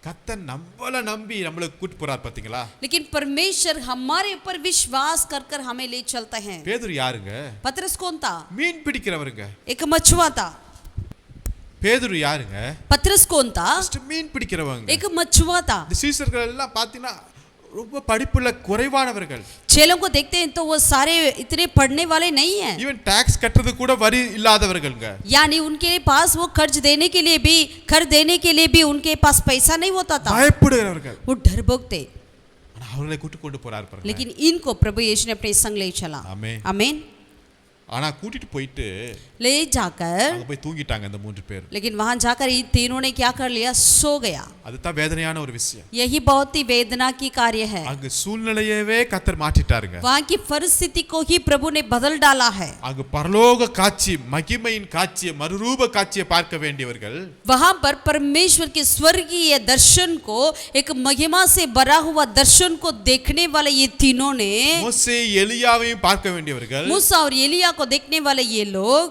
[SPEAKER 1] கர்த்தர் நம்மள நம்பி நம்மளுக்கு கூட்டி போறார் பாத்தீங்களா?
[SPEAKER 2] लेकिन परमेश्वर हमारे ऊपर विश्वास कर कर हमें ले चलते हैं।
[SPEAKER 1] பேதுரு யாருங்க?
[SPEAKER 2] पतरस कौन था?
[SPEAKER 1] மீன் பிடிக்கிறவருங்க.
[SPEAKER 2] एक मछुआ था।
[SPEAKER 1] பேதுரு யாருங்க?
[SPEAKER 2] पतरस कौन था?
[SPEAKER 1] மீன் பிடிக்கிறவங்க.
[SPEAKER 2] एक मछुआ था।
[SPEAKER 1] இந்த சீசர்கள் எல்லாம் பாத்தீங்கன்னா ரொம்ப படிப்புல குறைவானவர்கள்.
[SPEAKER 2] चेलों को देखते हैं तो वो सारे इतने पढ़ने वाले नहीं हैं।
[SPEAKER 1] ஈவன் டாக்ஸ் கட்டுறது கூட வரி இல்லாதவர்கள்ங்க.
[SPEAKER 2] यानी उनके पास वो कर्ज देने के लिए भी, कर देने के लिए भी उनके पास पैसा नहीं होता था।
[SPEAKER 1] பயப்படுகிறவர்கள்.
[SPEAKER 2] वो डरपोक थे।
[SPEAKER 1] ஆனா அவர்களை கூட்டி கொண்டு போறார் பாருங்க.
[SPEAKER 2] लेकिन इनको प्रभु यीशु ने अपने संग ले चला।
[SPEAKER 1] आमीन।
[SPEAKER 2] आमीन।
[SPEAKER 1] ஆனா கூட்டிட்டு போயிட்டு
[SPEAKER 2] ले जाकर,
[SPEAKER 1] அங்க போய் தூங்கிட்டாங்க இந்த 3 பேர்.
[SPEAKER 2] लेकिन वहां जाकर इन तीनों ने क्या कर लिया? सो गया।
[SPEAKER 1] அதுதான் வேதனையான ஒரு விஷயம்.
[SPEAKER 2] यही बहुत ही वेदना की कार्य है।
[SPEAKER 1] அங்க சூழ்நிலையவே கர்த்தர் மாற்றிட்டாருங்க.
[SPEAKER 2] वहां की परिस्थिति को ही प्रभु ने बदल डाला है।
[SPEAKER 1] அங்க பரலோக காட்சி, மகிமையின் காட்சியை, மறுரூப காட்சியை பார்க்க வேண்டியவர்கள்
[SPEAKER 2] वहां पर परमेश्वर के स्वर्गीय दर्शन को, एक महिमा से भरा हुआ दर्शन को देखने वाले ये तीनों ने,
[SPEAKER 1] மோசே எலியாவையும் பார்க்க வேண்டியவர்கள்
[SPEAKER 2] मूसा और एलिया को देखने वाले ये लोग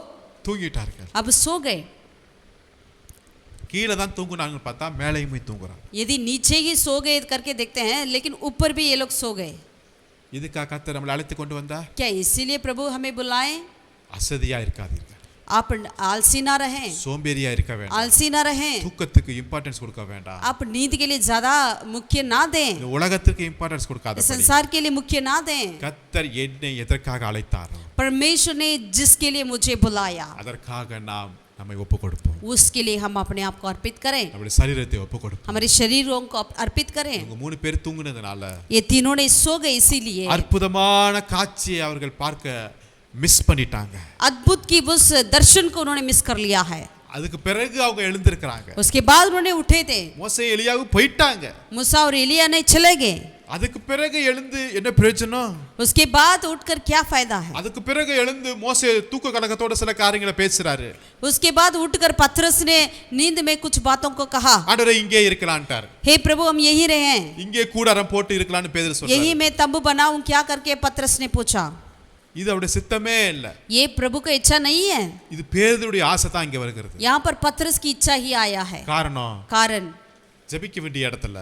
[SPEAKER 1] தூங்கிட்டார்கள்.
[SPEAKER 2] अब सो गए।
[SPEAKER 1] கீழே தான் தூங்குனாங்கன்னு பார்த்தா மேலேயும் போய் தூங்குறாங்க.
[SPEAKER 2] यदि नीचे ही सो गए करके देखते हैं, लेकिन ऊपर भी ये लोग सो गए।
[SPEAKER 1] இதுக்காக கர்த்தர் நம்மளை அழைத்து கொண்டு வந்தா?
[SPEAKER 2] क्या इसीलिए प्रभु हमें बुलाए?
[SPEAKER 1] அசதியா இருக்காதீர்கள்,
[SPEAKER 2] आप आलसी ना रहें,
[SPEAKER 1] சோம்பேறியா இருக்க வேண்டாம்,
[SPEAKER 2] आलसी ना रहें,
[SPEAKER 1] தூக்கத்துக்கு இம்பார்ட்டன்ஸ் கொடுக்க வேண்டாம்,
[SPEAKER 2] आप नींद के लिए ज्यादा मुख्य ना दें,
[SPEAKER 1] இந்த உலகத்துக்கு இம்பார்ட்டன்ஸ் கொடுக்காத.
[SPEAKER 2] संसार के लिए मुख्य ना दें।
[SPEAKER 1] கர்த்தர் என்னை எதற்காக அழைத்தாரோ
[SPEAKER 2] परमेश्वर ने जिसके लिए मुझे बुलाया,
[SPEAKER 1] அதற்காக நாம் நம்மை ஒப்பு கொடுப்போம்.
[SPEAKER 2] उसके लिए हम अपने आप को अर्पित करें,
[SPEAKER 1] நம்முடைய சரீரத்தை ஒப்பு கொடுப்போம்.
[SPEAKER 2] हमारे शरीरों को अर्पित करें।
[SPEAKER 1] இவங்க 3 பேர் தூங்குனதுனால
[SPEAKER 2] ये तीनों ने सो गए, इसीलिए
[SPEAKER 1] அற்புதமான காட்சியை அவர்கள் பார்க்க மிஸ் பண்ணிட்டாங்க.
[SPEAKER 2] अद्भुत की उस दर्शन को उन्होंने मिस कर लिया है।
[SPEAKER 1] அதுக்கு பிறகு அவங்க எழுந்திருக்கிறாங்க.
[SPEAKER 2] उसके बाद उन्होंने उठे थे,
[SPEAKER 1] மோசே எலியாவும் போயிட்டாங்க.
[SPEAKER 2] मूसा और एलिया ने चले गए।
[SPEAKER 1] அதுக்கு பிறகு எழுந்து என்ன பிரயோஜனம்?
[SPEAKER 2] उसके बाद उठकर क्या फायदा है?
[SPEAKER 1] அதுக்கு பிறகு எழுந்து மோசே தூக்க கலக்கத்தோட சில காரியங்களை பேசுறாரு.
[SPEAKER 2] उसके बाद उठकर पतरस ने नींद में कुछ बातों को कहा,
[SPEAKER 1] ஆண்டவரே இங்கே இருக்கலாம்ட்டார்.
[SPEAKER 2] हे प्रभु हम यही रहे,
[SPEAKER 1] இங்கே கூடாரம் போட்டு இருக்கலாம்னு பேதுரு சொல்றாரு.
[SPEAKER 2] यही मैं तंबू बनाऊं क्या करके पतरस ने पूछा।
[SPEAKER 1] இது அவருடைய சித்தமே இல்ல.
[SPEAKER 2] ये प्रभु का इच्छा नहीं है।
[SPEAKER 1] இது பேதுருடைய ஆசை தான் இங்க வருகிறது.
[SPEAKER 2] यहाँ पर पतरस की इच्छा ही आया है। कारण
[SPEAKER 1] ஜெபிக்க வேண்டிய இடத்துல,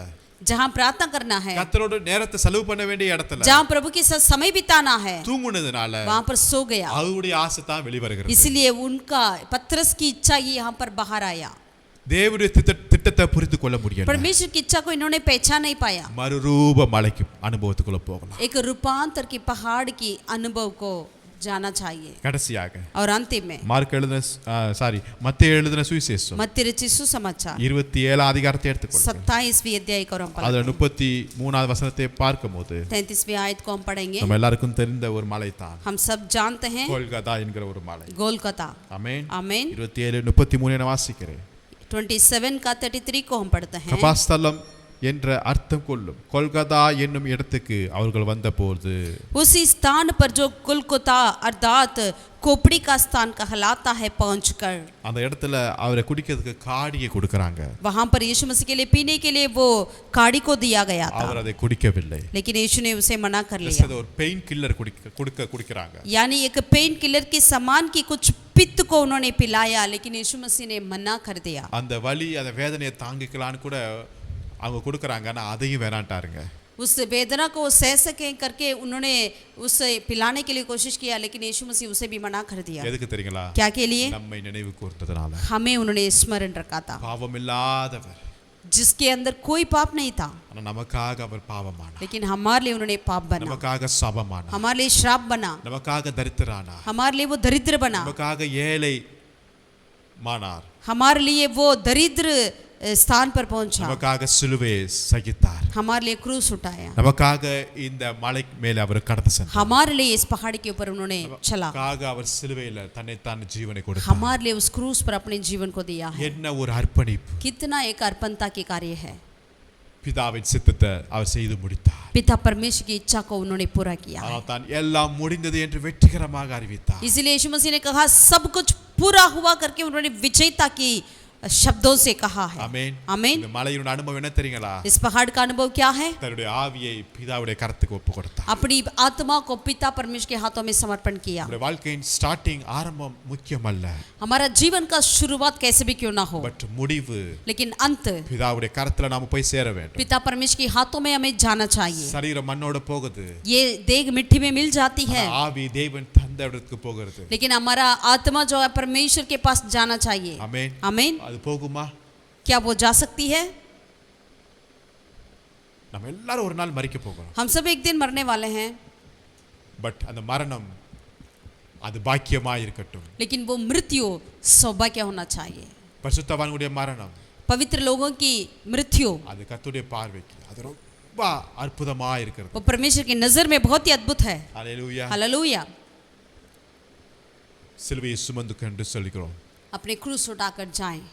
[SPEAKER 2] जहाँ प्रार्थना करना है,
[SPEAKER 1] கர்த்தரோட நேரத்தை செலவு பண்ண வேண்டிய இடத்துல,
[SPEAKER 2] जहाँ प्रभु के साथ समय बिताना है,
[SPEAKER 1] தூங்குனதுனால
[SPEAKER 2] वहाँ पर सो गया।
[SPEAKER 1] அவருடைய ஆசை தான் வெளிவருகிறது.
[SPEAKER 2] इसलिए उनका पतरस की इच्छा ही यहाँ पर बाहर आया।
[SPEAKER 1] தேவனுடைய திட்டத்தை புரிந்து கொள்ள முடியல.
[SPEAKER 2] परमेश्वर की इच्छा को इन्होंने पहचान नहीं पाया।
[SPEAKER 1] மறுரூப மலைக்கு அனுபவத்துக்குள்ள போகலாம்.
[SPEAKER 2] एक रूपांतर की पहाड़ की अनुभव को जाना चाहिए।
[SPEAKER 1] கடைசியாக
[SPEAKER 2] और अंतिम में
[SPEAKER 1] மார்க் எழுதின மத்தேயு எழுதின சுவிசேஷம்
[SPEAKER 2] मत्ती रचित सुसमाचार
[SPEAKER 1] 27 அதிகாரத்தை எடுத்துக்கொள்ளுங்க.
[SPEAKER 2] 27वीं अध्याय को हम
[SPEAKER 1] அதுல
[SPEAKER 2] पढ़ेंगे।
[SPEAKER 1] 33வது வசனத்தை பார்க்கும்போது
[SPEAKER 2] 33वीं आयत को हम पढ़ेंगे।
[SPEAKER 1] நம்ம எல்லாருக்கும் தெரிந்த ஒரு மலை தான்
[SPEAKER 2] हम सब जानते हैं
[SPEAKER 1] கோல்கதா என்கிற ஒரு மலை.
[SPEAKER 2] गोलकाता।
[SPEAKER 1] ஆமென்.
[SPEAKER 2] आमीन।
[SPEAKER 1] 27:33 நான் வாசிக்கிறேன்.
[SPEAKER 2] 27 का 33 को हम पढ़ते हैं।
[SPEAKER 1] கபாஸ்தலம் என்ற அர்த்தம் கொள்ளும் கொல்கதா என்னும் இடத்துக்கு அவர்கள் வந்தபோது,
[SPEAKER 2] उसी स्थान पर जो कुलकुता अर्थात खोपड़ी का स्थान कहलाता है पहुंचकर,
[SPEAKER 1] அந்த இடத்துல அவரை குடிக்கிறதுக்கு காடியை கொடுக்கறாங்க.
[SPEAKER 2] वहां पर यीशु मसीह के लिए पीने के लिए वो काड़ी को दिया गया था,
[SPEAKER 1] அவர் அதை குடிக்கவில்லை.
[SPEAKER 2] लेकिन यीशु ने उसे मना कर लिया।
[SPEAKER 1] அது ஒரு பெயின் கில்லர் குடிக்கறாங்க.
[SPEAKER 2] यानी एक पेन किलर के समान की कुछ पित्त को उन्होंने पिलाया, लेकिन यीशु मसीह ने मना कर दिया।
[SPEAKER 1] அந்த வலி அந்த வேதனையை தாங்கிக்கலான்னு கூட அவங்க கொடுக்கறாங்க, ஆனா அதையும் வேணாண்டாருங்க.
[SPEAKER 2] उस वेदना को सह सके करके उन्होंने उसे पिलाने के लिए कोशिश किया, लेकिन यीशु मसीह उसे भी मना कर दिया।
[SPEAKER 1] எதுக்கு தெரியுங்களா?
[SPEAKER 2] क्या के लिए?
[SPEAKER 1] நம்மை நினைவு கூர்ந்ததனால.
[SPEAKER 2] हमें उन्होंने स्मरण रखा था,
[SPEAKER 1] பாவம் இல்லாதவர்,
[SPEAKER 2] जिसके अंदर कोई पाप नहीं था,
[SPEAKER 1] ஆனா நமக்காக அவர் பாவமானார்.
[SPEAKER 2] लेकिन हमारे लिए उन्होंने पाप बना,
[SPEAKER 1] நமக்காக சாபமானார்.
[SPEAKER 2] हमारे लिए श्राप बना,
[SPEAKER 1] நமக்காக தரித்திரனானார்.
[SPEAKER 2] हमारे लिए वो दरिद्र बना,
[SPEAKER 1] நமக்காக ஏழை மானார்.
[SPEAKER 2] हमारे लिए वो दरिद्र स्थान पर पहुंचा,
[SPEAKER 1] நமக்காக சிலுவையை சகித்தார்.
[SPEAKER 2] हमारे लिए क्रूस उठाया,
[SPEAKER 1] நமக்காக இந்த மலை மேலே அவர் கடந்து சென்றார்.
[SPEAKER 2] हमारे लिए इस पहाड़ के ऊपर उन्होंने चला,
[SPEAKER 1] நமக்காக அவர் சிலுவையில தன்னைத்தான் ஜீவனை கொடுத்தார்.
[SPEAKER 2] हमारे लिए उस क्रूस पर अपने जीवन को दिया है।
[SPEAKER 1] என்ன ஒரு அர்ப்பணிப்பு!
[SPEAKER 2] कितना एक अर्पणता की कार्य है।
[SPEAKER 1] பிதாவின் சித்தத்தை அவர் செய்து முடித்தார்.
[SPEAKER 2] पिता परमेश्वर की इच्छा को उन्होंने पूरा किया है।
[SPEAKER 1] ஆனால் தான் எல்லாம் முடிந்தது என்று வெற்றிகரமாக அறிவித்தார்.
[SPEAKER 2] इसलिए यीशु मसीह ने कहा सब कुछ पूरा हुआ करके उन्होंने विजयता की शब्दों से कहा है।
[SPEAKER 1] ஆமென்.
[SPEAKER 2] आमीन।
[SPEAKER 1] இந்த மலையோட அனுபவம் என்ன தெரியுங்களா?
[SPEAKER 2] इस पहाड़ का अनुभव क्या है?
[SPEAKER 1] தன்னுடைய ஆவியை பிதாவுடைய கரத்துக்கு ஒப்பு கொடுத்தார்.
[SPEAKER 2] अपनी आत्मा को पिता परमेश्वर के हाथों में समर्पण किया।
[SPEAKER 1] நம்முடைய வாழ்க்கையின் ஸ்டார்டிங் ஆரம்பம் முக்கியமல்ல,
[SPEAKER 2] हमारा जीवन का शुरुआत कैसे भी क्यों ना हो,
[SPEAKER 1] பட் முடிவு
[SPEAKER 2] लेकिन अंत
[SPEAKER 1] பிதாவுடைய கரத்துல நாம போய் சேர வேண்டும்.
[SPEAKER 2] पिता परमेश्वर के हाथों में हमें जाना चाहिए।
[SPEAKER 1] சரீரம் மண்ணோட போகுது,
[SPEAKER 2] ये देह मिट्टी में मिल जाती है,
[SPEAKER 1] ஆனா ஆவி தேவன் தந்த இடத்துக்கு போகிறது.
[SPEAKER 2] लेकिन हमारा आत्मा जो है परमेश्वर के पास जाना चाहिए।
[SPEAKER 1] ஆமென்.
[SPEAKER 2] आमीन।
[SPEAKER 1] அது போகுமா?
[SPEAKER 2] क्या वो जा सकती है?
[SPEAKER 1] நம்ம எல்லாரும் ஒரு நாள் மரிக்க போகிறோம்.
[SPEAKER 2] हम सब एक दिन मरने वाले हैं,
[SPEAKER 1] பட் அந்த மரணம் அது பாக்கியமா இருக்கட்டும்.
[SPEAKER 2] लेकिन वो मृत्यु सौभाग्य होना चाहिए।
[SPEAKER 1] பரிசுத்தவான்களுடைய மரணம்,
[SPEAKER 2] पवित्र लोगों की मृत्यु
[SPEAKER 1] அது கர்த்தருடைய பார்வைக்கு அது ரொம்ப அற்புதமா இருக்கிறது.
[SPEAKER 2] वो परमेश्वर की नजर में बहुत ही अद्भुत है।
[SPEAKER 1] ஹalleluya.
[SPEAKER 2] हालेलुया।
[SPEAKER 1] சிலுவையை சுமந்து என்று சொல்கிறோம்.
[SPEAKER 2] अपने क्रूस उठाकर जाएं।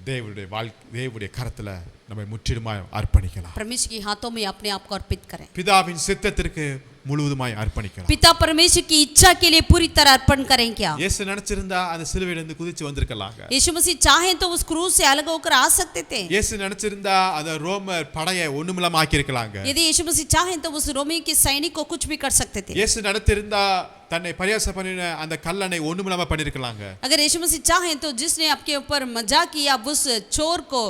[SPEAKER 1] தேவனுடைய கரத்துல நம்மை முற்றிலுமாய் அர்ப்பணிக்கலாம்.
[SPEAKER 2] परमेश्वर के हाथों में अपने आप को अर्पित करें।
[SPEAKER 1] பிதாவின் சித்தத்திற்கு முழுவதுமாய் அர்ப்பணிக்கலாம்.
[SPEAKER 2] पिता परमेश्वर की इच्छा के लिए पूरी तरह अर्पण करें क्या?
[SPEAKER 1] இயேசு நினைச்சிருந்தா அந்த சிலுவையில இருந்து குதிச்சு வந்திருக்கலாங்க.
[SPEAKER 2] यीशु मसीह चाहे तो उस क्रूस से अलग होकर आ सकते थे।
[SPEAKER 1] இயேசு நினைச்சிருந்தா அந்த ரோமர் படையை ஒண்ணுமில்லாம ஆக்கியிருக்கலாங்க.
[SPEAKER 2] यदि यीशु मसीह चाहे तो उस रोमी के सैनिक को कुछ भी कर सकते थे।
[SPEAKER 1] இயேசு நினைத்திருந்தா தன்னை பரியாசம் பண்ணின அந்த கல்லனை ஒண்ணுமில்லாம பண்ணிருக்கலாங்க.
[SPEAKER 2] अगर यीशु मसीह चाहे तो जिसने आपके ऊपर मजाक किया उस चोर को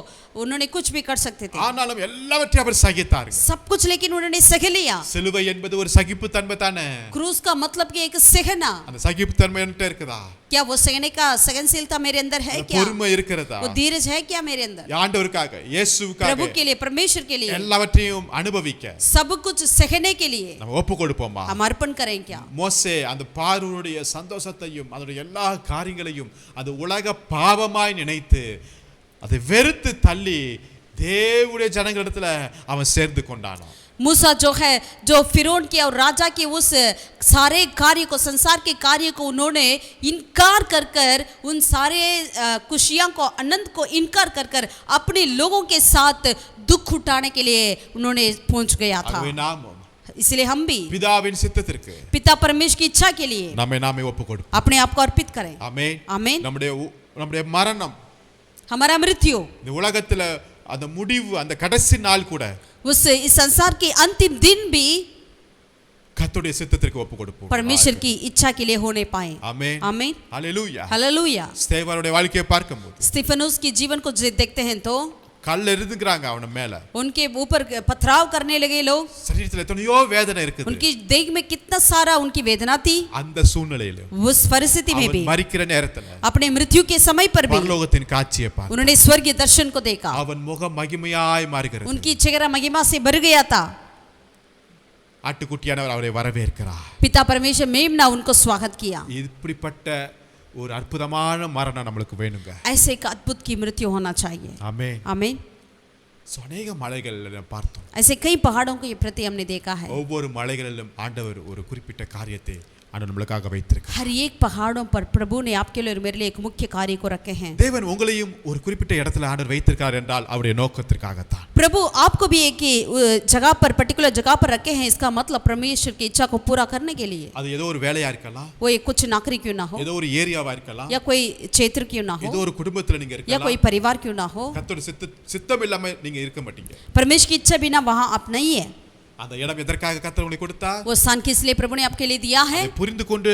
[SPEAKER 2] उन्होंने कुछ भी कर सकते थे।
[SPEAKER 1] ஆனாலும் எல்லாவற்றையும் அவர் சகித்தார்.
[SPEAKER 2] सब कुछ लेकिन उन्होंने सह लिया।
[SPEAKER 1] சிலுவை என்பது ஒரு சகிப்பு தன்மை தானே.
[SPEAKER 2] क्रूस का मतलब कि एक सहना।
[SPEAKER 1] அந்த சகிப்பு தன்மை என்கிட்ட இருக்குதா?
[SPEAKER 2] क्या वो सहने का सहनशीलता मेरे अंदर है क्या?
[SPEAKER 1] பொறுமை இருக்கிறதா?
[SPEAKER 2] वो धीरज है क्या मेरे अंदर?
[SPEAKER 1] ஆண்டவருக்காக இயேசுவுக்காக
[SPEAKER 2] प्रभु के लिए परमेश्वर के लिए
[SPEAKER 1] எல்லாவற்றையும் அனுபவிக்க
[SPEAKER 2] सब कुछ सहने के लिए
[SPEAKER 1] நம்ம ஒப்பு கொடுப்போமா?
[SPEAKER 2] हम अर्पण करें क्या?
[SPEAKER 1] மோசே அந்த பார்வோனுடைய சந்தோஷத்தையும் அதனுடைய எல்லா காரியங்களையும் அது உலக பாவமாய் நினைத்து அதை வெறுத்து தள்ளி தேவனுடைய ஜனங்களிடத்துல அவன் சேர்ந்து கொண்டான்.
[SPEAKER 2] मूसा जो है जो फिरौन के और राजा के उस सारे कार्य को संसार के कार्य को उन्होंने इनकार कर कर उन सारे खुशियां को आनंद को इनकार कर कर अपने लोगों के साथ दुख उठाने के लिए उन्होंने पहुंच गया था। इसलिए हम भी
[SPEAKER 1] பிதாவின் சித்தத்திற்கு
[SPEAKER 2] पिता परमेश्वर की इच्छा के लिए
[SPEAKER 1] நாமே ஒப்பு கொடுப்போம்.
[SPEAKER 2] अपने आप को अर्पित करें।
[SPEAKER 1] ஆமென்.
[SPEAKER 2] आमीन।
[SPEAKER 1] நம்முடைய மரணம்
[SPEAKER 2] हमारा मृत्यु
[SPEAKER 1] இந்த உலகத்துல அந்த முடிவு அந்த கடைசி நாள் கூட
[SPEAKER 2] उस इस संसार के अंतिम दिन भी
[SPEAKER 1] கர்த்தருடைய சித்தத்திற்கு ஒப்பு கொடுப்போம்.
[SPEAKER 2] परमेश्वर की इच्छा के लिए होने पाए।
[SPEAKER 1] आमीन।
[SPEAKER 2] आमीन।
[SPEAKER 1] हालेलुया।
[SPEAKER 2] हालेलुया।
[SPEAKER 1] ஸ்தேவானுடைய வாழ்க்கையை பார்க்கும்போது
[SPEAKER 2] स्तिफनुस की जीवन को देखते हैं तो
[SPEAKER 1] கல்ல எறிஞ்சுங்கறாங்க அவன மேல.
[SPEAKER 2] उनके ऊपर पथराव करने लगे लोग।
[SPEAKER 1] சரீரத்துல எத்தனையோ வேதனை இருக்குது.
[SPEAKER 2] उनकी देह में कितना सारा उनकी वेदना थी।
[SPEAKER 1] அந்த சூழ்நிலையில
[SPEAKER 2] उस परिस्थिति में भी
[SPEAKER 1] மரிக்கிற நேரத்துல
[SPEAKER 2] अपने मृत्यु के समय पर भी
[SPEAKER 1] பரலோகத்தின் காட்சியை பார்த்தார்.
[SPEAKER 2] उन्होंने स्वर्गीय दर्शन को देखा।
[SPEAKER 1] அவன் முகம் மகிமையாய் மாறுகிறது.
[SPEAKER 2] उनकी चेहरा महिमा से भर गया था।
[SPEAKER 1] ஆட்டுக்குட்டியானவர் அவரை வரவேற்கிறார்.
[SPEAKER 2] पिता परमेश्वर मेमना उनको स्वागत किया।
[SPEAKER 1] இப்படிப்பட்ட ஒரு அற்புதமான மரணம் நமக்கு வேணுங்க.
[SPEAKER 2] ऐसे एक अद्भुत की मृत्यु होना चाहिए।
[SPEAKER 1] ஆமென்.
[SPEAKER 2] आमीन।
[SPEAKER 1] அநேக மலைகளில் பார்த்தோம்.
[SPEAKER 2] ऐसे कई पहाड़ों के प्रति हमने देखा है।
[SPEAKER 1] ஒவ்வொரு மலைகளிலும் ஆண்டவர் ஒரு குறிப்பிட்ட காரியத்தை ஆண்டவர் நம்மளுக்காக வைத்திருக்கிறார்.
[SPEAKER 2] हर एक पहाड़ों पर प्रभु ने आपके लिए और मेरे लिए एक मुख्य कार्य को रखे हैं।
[SPEAKER 1] தேவன் உங்களையும் ஒரு குறிப்பிட்ட இடத்துல ஆண்டவர் வைத்திருக்கார் என்றால் அவருடைய நோக்கத்திற்காகத்தான்.
[SPEAKER 2] प्रभु आपको भी एक जगह पर पर्टिकुलर जगह पर रखे हैं, इसका मतलब परमेश्वर की इच्छा को पूरा करने के लिए।
[SPEAKER 1] அது ஏதோ ஒரு வேலையா இருக்கலாம்.
[SPEAKER 2] वो एक कुछ नौकरी क्यों ना हो,
[SPEAKER 1] ஏதோ ஒரு ஏரியாவா இருக்கலாம்.
[SPEAKER 2] या कोई क्षेत्र क्यों ना हो,
[SPEAKER 1] ஏதோ ஒரு குடும்பத்துல நீங்க
[SPEAKER 2] या
[SPEAKER 1] இருக்கலாம்.
[SPEAKER 2] कोई परिवार क्यों ना हो।
[SPEAKER 1] கர்த்தருடைய சித்தம் இல்லாம நீங்க இருக்க மாட்டீங்க.
[SPEAKER 2] परमेश्वर की इच्छा बिना वहां आप नहीं है।
[SPEAKER 1] அந்த இடம் எதற்காக கர்த்தர் உங்களுக்கு கொடுத்தார்?
[SPEAKER 2] वो स्थान किस लिए प्रभु ने आपके लिए दिया है।
[SPEAKER 1] அதை புரிந்து கொண்டு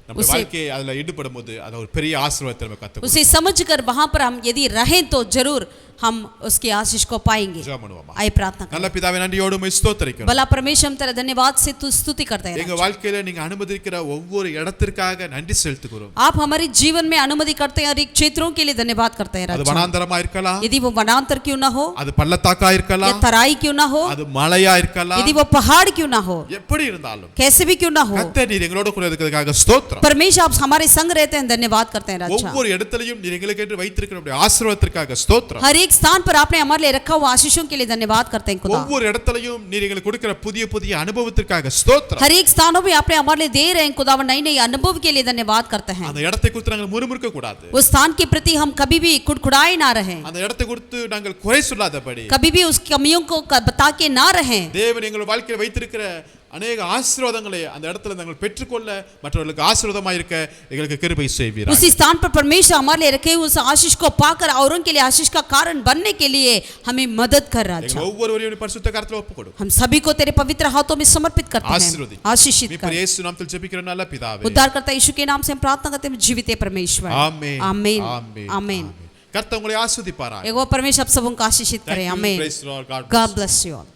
[SPEAKER 1] நம்ம வாழ்க்கையை அதுல ஈடுபடும்போது அது ஒரு பெரிய ஆசீர்வாதத்தை நமக்கு கர்த்தர்
[SPEAKER 2] उसे समझकर वहां पर हम यदि रहें तो जरूर हम उसकी आशीष को पाएंगे।
[SPEAKER 1] ஜெபம் பண்ணுவோமா?
[SPEAKER 2] आइए प्रार्थना करें।
[SPEAKER 1] நல்ல பிதாவே நன்றியோடு உம்மை ஸ்தோத்திரிக்கிறோம்.
[SPEAKER 2] भला परमेश्वर हम तेरा धन्यवाद से स्तुति करते हैं।
[SPEAKER 1] எங்க வாழ்க்கையில நீங்க அனுமதிக்கிற ஒவ்வொரு இடத்திற்காக நன்றி செலுத்துகிறோம்.
[SPEAKER 2] आप हमारे जीवन में अनुमति करते हैं और एक क्षेत्रों के लिए धन्यवाद करते हैं।
[SPEAKER 1] அது வனாந்தரமா இருக்கலாம்.
[SPEAKER 2] यदि वो वनांतर क्यों ना हो,
[SPEAKER 1] அது பள்ளத்தாக்கா
[SPEAKER 2] या
[SPEAKER 1] இருக்கலாம்.
[SPEAKER 2] तराई क्यों ना हो,
[SPEAKER 1] அது மலையா இருக்கலாம்.
[SPEAKER 2] यदि वो पहाड़ क्यों ना हो,
[SPEAKER 1] எப்படி இருந்தாலும்
[SPEAKER 2] कैसे भी क्यों ना हो,
[SPEAKER 1] கர்த்தர் நீர் எங்களோட கூட இருக்கிறதுக்காக ஸ்தோத்திரம்.
[SPEAKER 2] परमेश्वर आप हमारे संग रहते हैं, धन्यवाद करते हैं राजा।
[SPEAKER 1] ஒவ்வொரு இடத்திலையும் நீர் எங்களுக்கு என்று வைத்திருக்கிற உம்முடைய ஆசீர்வாதத்திற்காக ஸ்தோத்திரம்.
[SPEAKER 2] हर एक स्थान पर आपने हमारे लिए रखा हुआ आशीषों के लिए धन्यवाद करते हैं खुदा।
[SPEAKER 1] ஒவ்வொரு இடத்திலையும் நீர் எங்களுக்கு கொடுக்கிற புதிய புதிய அனுபவத்திற்காக ஸ்தோத்திரம்.
[SPEAKER 2] हर एक स्थानों में आपने हमारे लिए दे रहे हैं खुदा, नई नई अनुभव के लिए धन्यवाद करते हैं।
[SPEAKER 1] அந்த இடத்தை குறித்து நாங்கள் முறுமுறுக்க கூடாது.
[SPEAKER 2] उस स्थान के प्रति हम कभी भी कुड़कुड़ाए ना रहें,
[SPEAKER 1] அந்த இடத்தை குறித்து நாங்கள் குறை சொல்லாதபடி
[SPEAKER 2] कभी भी उस कमियों को बता के ना रहें।
[SPEAKER 1] தேவன் எங்கள் வாழ்க்கையில் வைத்திருக்கிற அநேக ஆசீர்வாதங்களை அந்த இடத்துல நாங்கள் பெற்றுக்கொள்ள மற்றவர்களுக்கு ஆசீர்வாதமாக இருக்க எங்களுக்கு கிருபை செய்வீராக.
[SPEAKER 2] उसी स्थान पर परमेश्वर हमारे लिए रखे उस आशीष को पाकर औरों के लिए आशीष का कारण बनने के लिए हमें मदद कर राजा।
[SPEAKER 1] எங்கள் ஒவ்வொருவரையும் பரிசுத்த கரத்தில் ஒப்புக்கொடு.
[SPEAKER 2] हम सभी को तेरे पवित्र हाथों में समर्पित करते हैं,
[SPEAKER 1] ஆசீர்வதி.
[SPEAKER 2] आशीषित
[SPEAKER 1] மீட்பர்
[SPEAKER 2] कर।
[SPEAKER 1] இயேசு நாமத்தில் ஜெபிக்கிறோம் நல்ல பிதாவே.
[SPEAKER 2] उद्धारकर्ता यीशु के नाम से हम प्रार्थना करते हैं, जीवित परमेश्वर।
[SPEAKER 1] ஆமென்.
[SPEAKER 2] आमीन।
[SPEAKER 1] ஆமென்.
[SPEAKER 2] आमीन।
[SPEAKER 1] கர்த்தர் உங்களை ஆசீர்வதிப்பாராக.
[SPEAKER 2] एगो परमेश्वर आप सबों को आशीषित करें। आमीन।
[SPEAKER 1] Praise the Lord. God
[SPEAKER 2] God bless you all.